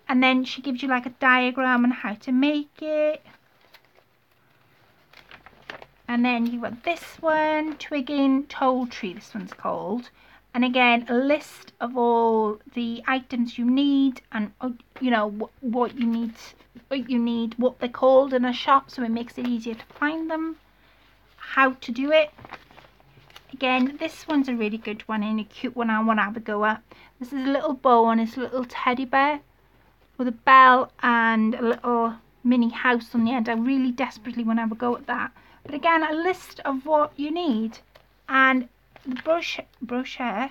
And then she gives you like a diagram on how to make it. And then you got this one, Twigging Toll Tree, this one's called. And again, a list of all the items you need and, you know, what you need, what they're called in a shop, so it makes it easier to find them, how to do it. Again, this one's a really good one and a cute one I want to have a go at. This is a little bow and it's a little teddy bear with a bell and a little mini house on the end. I really desperately want to have a go at that. But again, a list of what you need, and the brochure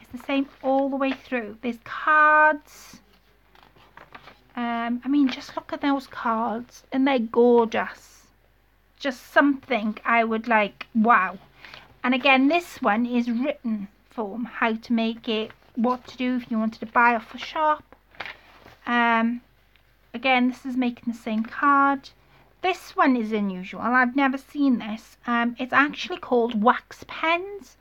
is It's the same all the way through. There's cards. I mean, just look at those cards, and they're gorgeous. Just something I would like, wow. And again, this one is written form, how to make it, what to do if you wanted to buy off a shop. Again, this is making the same card. This one is unusual. I've never seen this. It's actually called wax pens.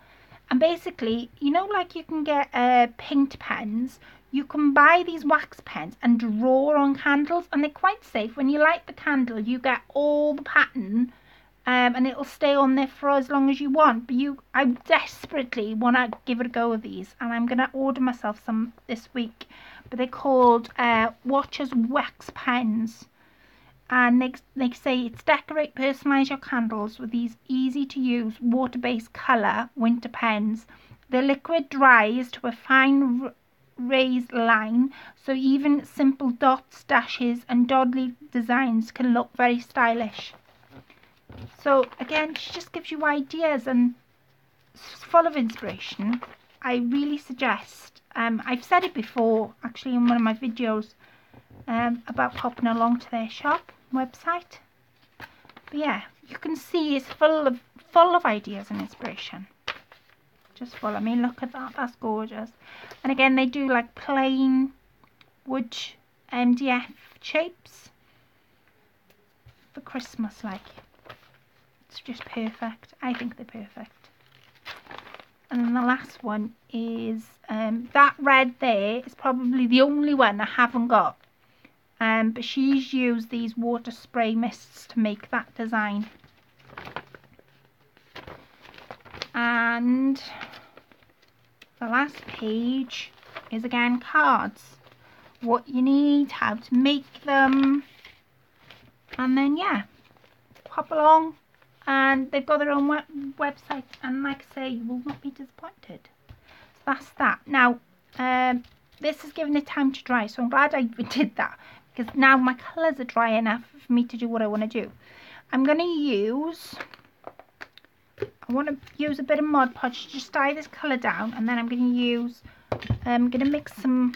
And basically, you know, like you can get paint pens, you can buy these wax pens and draw on candles, and they're quite safe. When you light the candle, you get all the pattern, and it'll stay on there for as long as you want. But I desperately want to give it a go with these, and I'm going to order myself some this week. But they're called Watcher's wax pens. And they say it's decorate, personalise your candles with these easy to use water-based colour winter pens. The liquid dries to a fine raised line, so even simple dots, dashes and dotted designs can look very stylish. So again, she just gives you ideas and it's full of inspiration. I really suggest, I've said it before actually in one of my videos, about popping along to their shop website. But yeah, you can see it's full of ideas and inspiration. Just full. I mean, look at that, that's gorgeous. And again, they do like plain wood MDF shapes for Christmas, like it's just perfect. I think they're perfect. And then the last one is that red there is probably the only one I haven't got. But she's used these water spray mists to make that design. And the last page is again cards. What you need, how to make them. And then yeah, pop along. And they've got their own website. And like I say, you will not be disappointed. So that's that. Now, this is giving it time to dry. So I'm glad I did that. Because now my colours are dry enough for me to do what I want to do. I'm going to use, I want to use a bit of Mod Podge to just dye this colour down. And then I'm going to use, I'm going to mix some,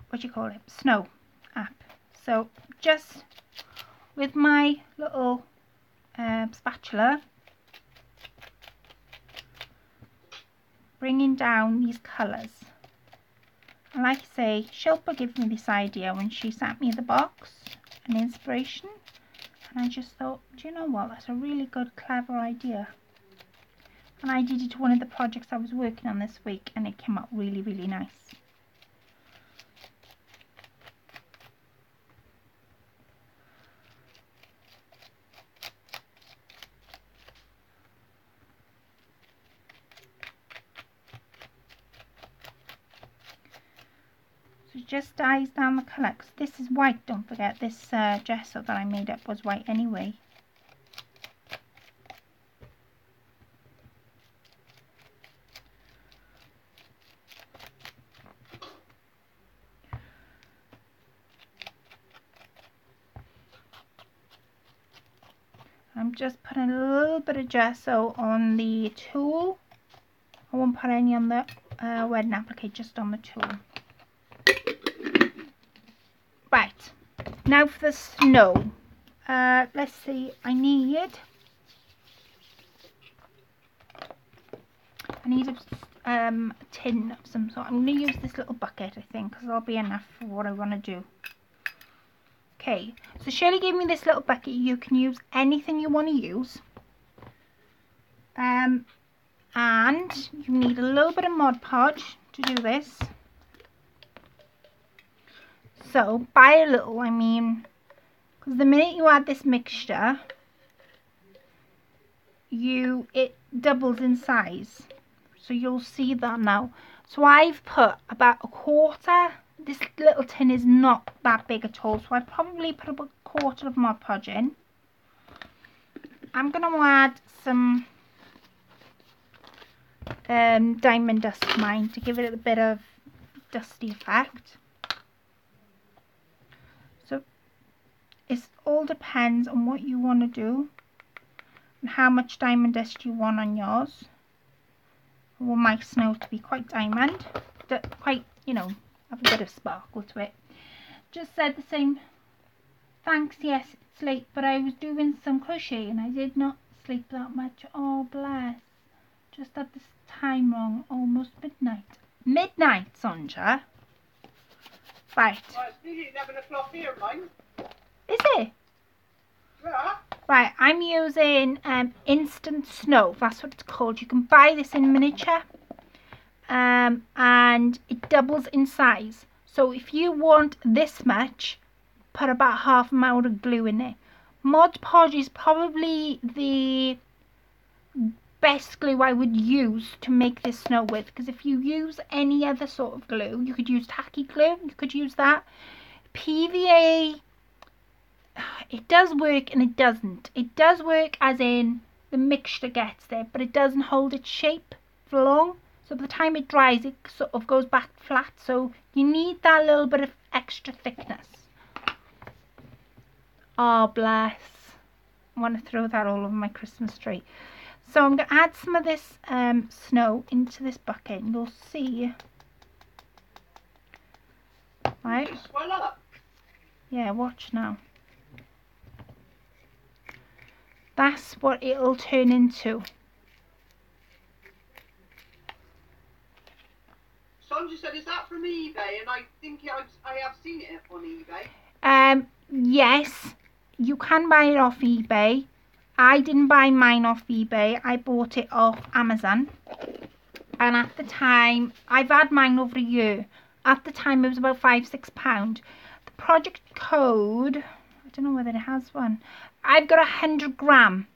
what do you call it, snow app. So just with my little spatula, bringing down these colours. And like I say, Shilpa gave me this idea when she sent me the box, an inspiration, and I just thought, do you know what, that's a really good, clever idea. And I did it to one of the projects I was working on this week, and it came out really, really nice. So just dyes down the colour, because this is white, don't forget, this gesso that I made up was white anyway. I'm just putting a little bit of gesso on the tool. I won't put any on the wedding applique, just on the tool. Right, now for the snow. Let's see, I need a tin of some sort. I'm going to use this little bucket, I think, because that'll be enough for what I want to do. Okay, so Shirley gave me this little bucket. You can use anything you want to use. And you need a little bit of Mod Podge to do this. So, by a little, I mean, because the minute you add this mixture, it doubles in size. So you'll see that now. So I've put about a quarter. This little tin is not that big at all, so I probably put about a quarter of Mod Podge in. I'm going to add some diamond dust to mine to give it a bit of dusty effect. So it all depends on what you want to do. And how much diamond dust you want on yours. I want my snow to be quite diamond. Quite, you know, have a bit of sparkle to it. Just said the same. Thanks, yes, it's late, but I was doing some crocheting. I did not sleep that much. Oh, bless. Just had this time wrong. Almost midnight. Midnight, Sonja. Right. Well, it's nearly 11 o'clock here, mine. Is it? Yeah. Right, I'm using Instant Snow. That's what it's called. You can buy this in miniature. And it doubles in size. So if you want this much, put about half an amount of glue in it. Mod Podge is probably the best glue I would use to make this snow with, because if you use any other sort of glue, you could use tacky glue, you could use that. PVA, it does work and it doesn't. It does work as in the mixture gets there, but it doesn't hold its shape for long. So by the time it dries, it sort of goes back flat. So you need that little bit of extra thickness. Oh, bless. I want to throw that all over my Christmas tree. So I'm going to add some of this snow into this bucket. And you'll see. Right? Swell up. Yeah, watch now. That's what it'll turn into. Sonja said, is that from eBay? And I think I have seen it on eBay. Yes, you can buy it off eBay. I didn't buy mine off eBay. I bought it off Amazon. And at the time, I've had mine over a year. At the time, it was about £5-6. The project code, I don't know whether it has one. I've got 100-gram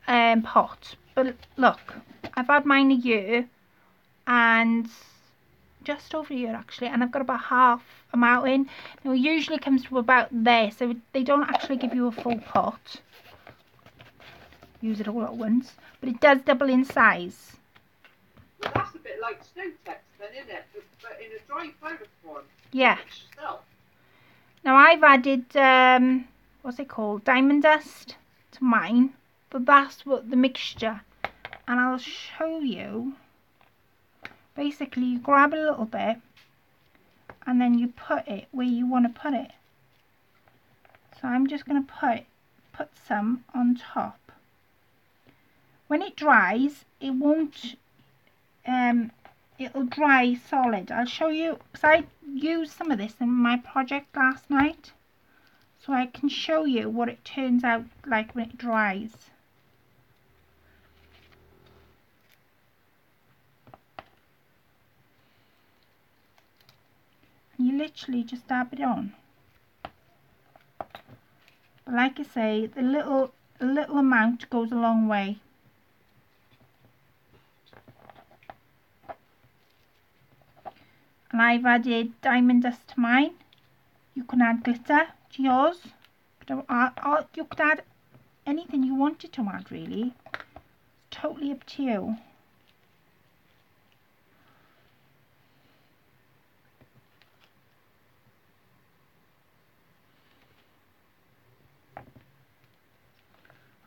pot. But look, I've had mine a year. And just over a year actually, and I've got about half amount in. Now it usually comes to about there, so they don't actually give you a full pot. Use it all at once, but it does double in size. Well, that's a bit like Snowtex then, isn't it? But in a dry powder form. Yeah. Now I've added what's it called, diamond dust to mine, but that's what the mixture, and I'll show you. Basically, you grab a little bit and then you put it where you want to put it. So I'm just going to put some on top. When it dries, it won't, it'll dry solid. I'll show you, because I used some of this in my project last night. So I can show you what it turns out like when it dries. You literally just dab it on. But like I say, a little amount goes a long way. And I've added diamond dust to mine. You can add glitter to yours. You could add anything you wanted to add, really. It's totally up to you.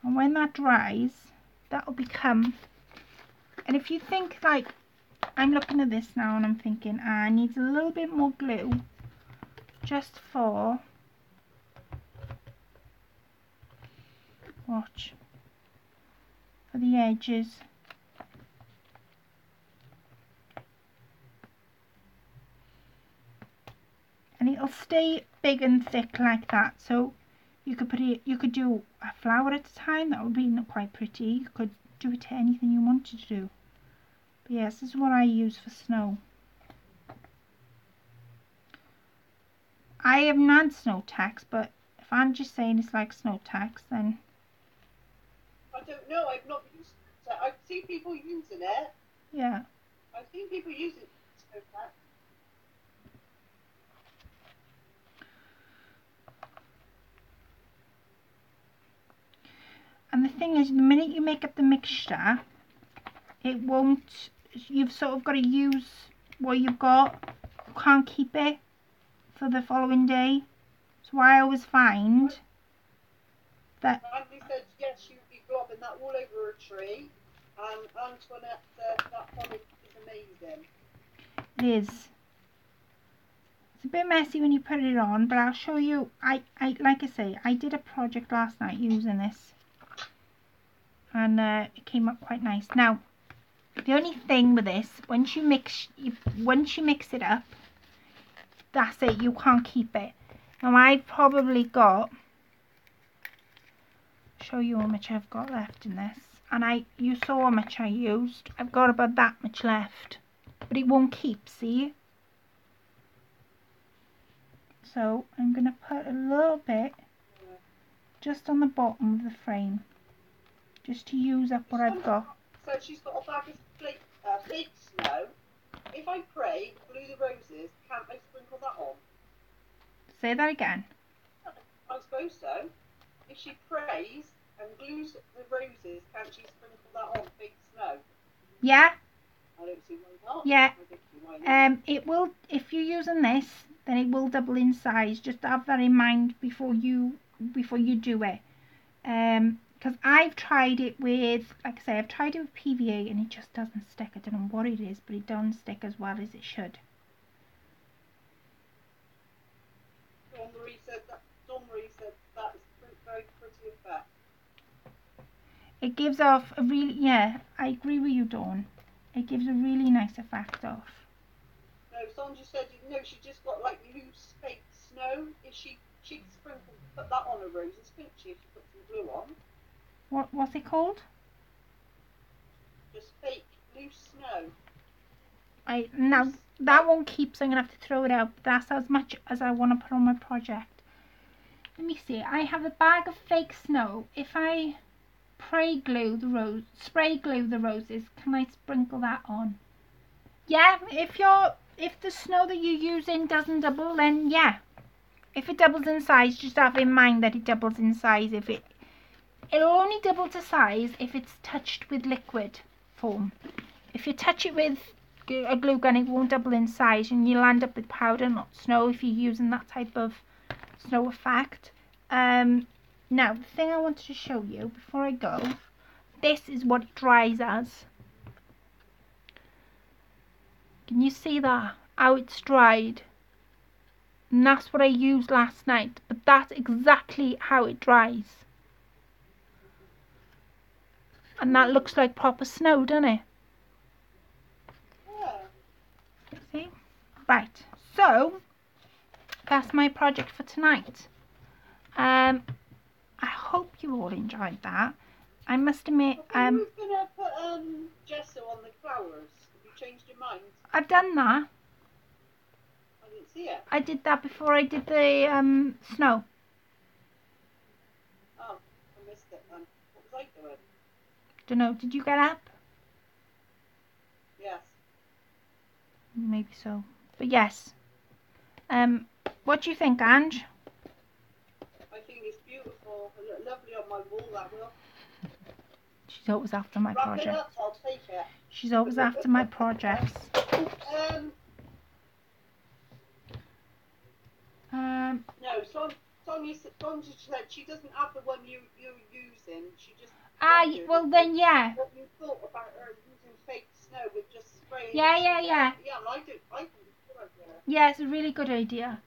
And when that dries, that'll become, and if you think like, I'm looking at this now and I'm thinking, I need a little bit more glue just for, watch, for the edges. And it'll stay big and thick like that, so you could put it, you could do a flower at a time. That would be not quite pretty. You could do it to anything you wanted to do. But yes, this is what I use for snow. I haven't had Snowtex, but if I'm just saying it's like Snowtex, then I don't know. I've not used it. I've seen people using it. yeah. I've seen people using Snowtex. And the thing is, the minute you make up the mixture, it won't, you've sort of got to use what you've got. You can't keep it for the following day. So I always find that, Andy said, yes, you'd be globbing that all over a tree. And Antoinette said that bonnet is amazing. It is. It's a bit messy when you put it on, but I'll show you. I like I say, I did a project last night using this, and it came up quite nice. Now, the only thing with this, once you mix it up, that's it. You can't keep it. Now I've probably got. Show you how much I've got left in this, and you saw how much I used. I've got about that much left, but it won't keep. See? So I'm going to put a little bit just on the bottom of the frame, just to use up what I've got. So she's got a bag of fake snow. If I pray, glue the roses, can't I sprinkle that on? Say that again. I suppose so. If she prays and glues the roses, can't she sprinkle that on fake snow? Yeah. I don't see why not. Yeah. I don't see why not. It will, if you're using this, then it will double in size. Just have that in mind before you do it. Because I've tried it with, like I say, I've tried it with PVA and it just doesn't stick. I don't know what it is, but it doesn't stick as well as it should. Dawn Marie said that is very pretty effect. It gives off a really, yeah, I agree with you, Dawn. It gives a really nice effect off. No, Sonja said no, she just got like loose fake snow. If she sprinkle, put that on her roses, couldn't she? If she put some glue on. What's it called? Just fake loose snow. Now that won't keep, so I'm gonna have to throw it out. That's as much as I want to put on my project. Let me see. I have a bag of fake snow. If I spray glue the roses, can I sprinkle that on? Yeah. If the snow that you're using doesn't double, then yeah. If it doubles in size, just have in mind that it doubles in size. It'll only double to size if it's touched with liquid form. If you touch it with a glue gun, it won't double in size, and you'll end up with powder, not snow, if you're using that type of snow effect. Now, the thing I wanted to show you before I go, this is what it dries as. Can you see that? How it's dried? And that's what I used last night, but that's exactly how it dries. And that looks like proper snow, doesn't it? Yeah. See? Right, so that's my project for tonight. I hope you all enjoyed that. I must admit, I was gonna put gesso on the flowers. Have you changed your mind? I've done that. I didn't see it. I did that before I did the snow. Oh, I missed it then. What was I doing? Don't know. Did you get up? Yes. Maybe so. But yes. What do you think, Ange? I think it's beautiful. It look lovely on my wall, that will. She's always after my Wrap it project. up, I'll take it. She's always after my projects. No, Sonia said she doesn't have the one you're using. She just. Well then, yeah. What you thought about her using fake snow with just spraying. Yeah. Yeah, I think it's a good idea. Yeah, it's a really good idea.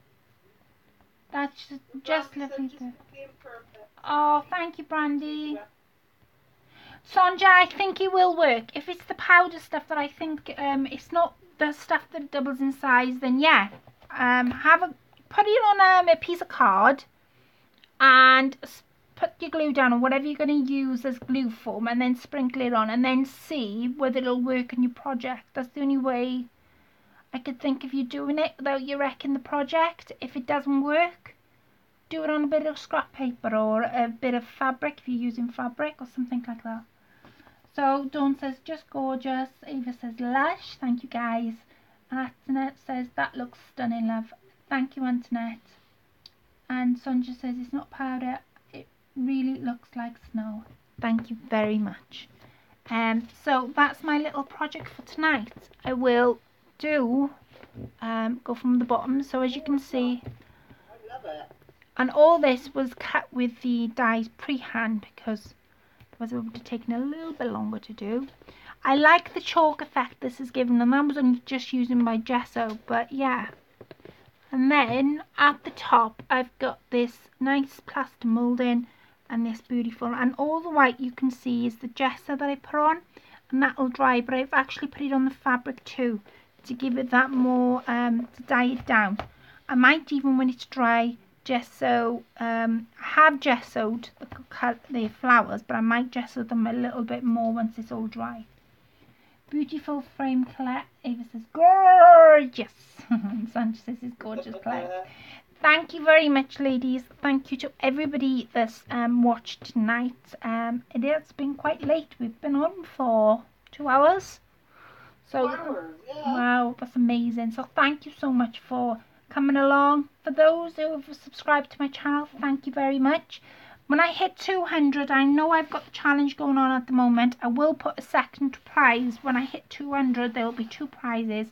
That's just Brandy said lovely. just being perfect. Oh, thank you, Brandy. Yeah. Sonja, I think it will work. If it's the powder stuff that I think it's not the stuff that doubles in size, then yeah. Put it on a piece of card and put your glue down on whatever you're going to use as glue form, and then sprinkle it on, and then see whether it'll work in your project. That's the only way I could think of you doing it without you wrecking the project. If it doesn't work, do it on a bit of scrap paper or a bit of fabric if you're using fabric or something like that. So Dawn says just gorgeous. Ava says lush. Thank you guys. And Antoinette says that looks stunning, love. Thank you, Antoinette. And Sonja says it's not powder. It really looks like snow. Thank you very much. So that's my little project for tonight. I will do go from the bottom. So as you can see, I love it. and all this was cut with the dies pre-hand because the was able to take a little bit longer to do. I like the chalk effect this is given, and that was only just using my gesso, but yeah. And then at the top I've got this nice plaster moulding and this beautiful, and all the white you can see is the gesso that I put on, and that will dry, but I've actually put it on the fabric too to give it that more, to dye it down. I might even, when it's dry, gesso, have gessoed the flowers, but I might gesso them a little bit more once it's all dry. Beautiful frame Colette. Ava says gorgeous. Sanchez says it's gorgeous, Colette. Thank you very much, ladies. Thank you to everybody that's watched tonight. It has been quite late. We've been on for 2 hours. So wow, that's amazing. So thank you so much for coming along. For those who have subscribed to my channel, thank you very much. When I hit 200, I know I've got the challenge going on at the moment. I will put a second prize. When I hit 200, there will be 2 prizes.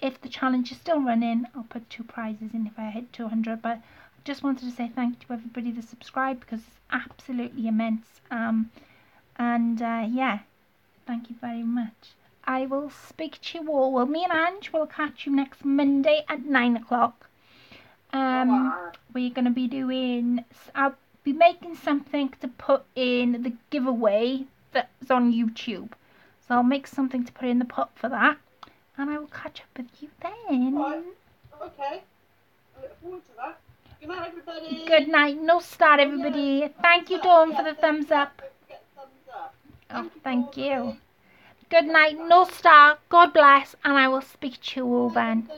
If the challenge is still running, I'll put 2 prizes in if I hit 200. But I just wanted to say thank you to everybody that subscribed, because it's absolutely immense. Yeah, thank you very much. I will speak to you all. Well, me and Ange will catch you next Monday at 9 o'clock. We're going to be doing... I'll be making something to put in the giveaway that's on YouTube. So I'll make something to put in the pot for that. And I will catch up with you then. Right. Okay. I look forward to that. Good night, everybody. Good night. No start, everybody. Thank you, Dawn, for the thumbs up. Oh, thank you. Good night. No star. God bless. And I will speak to you all then.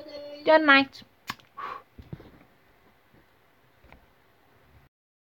Good night.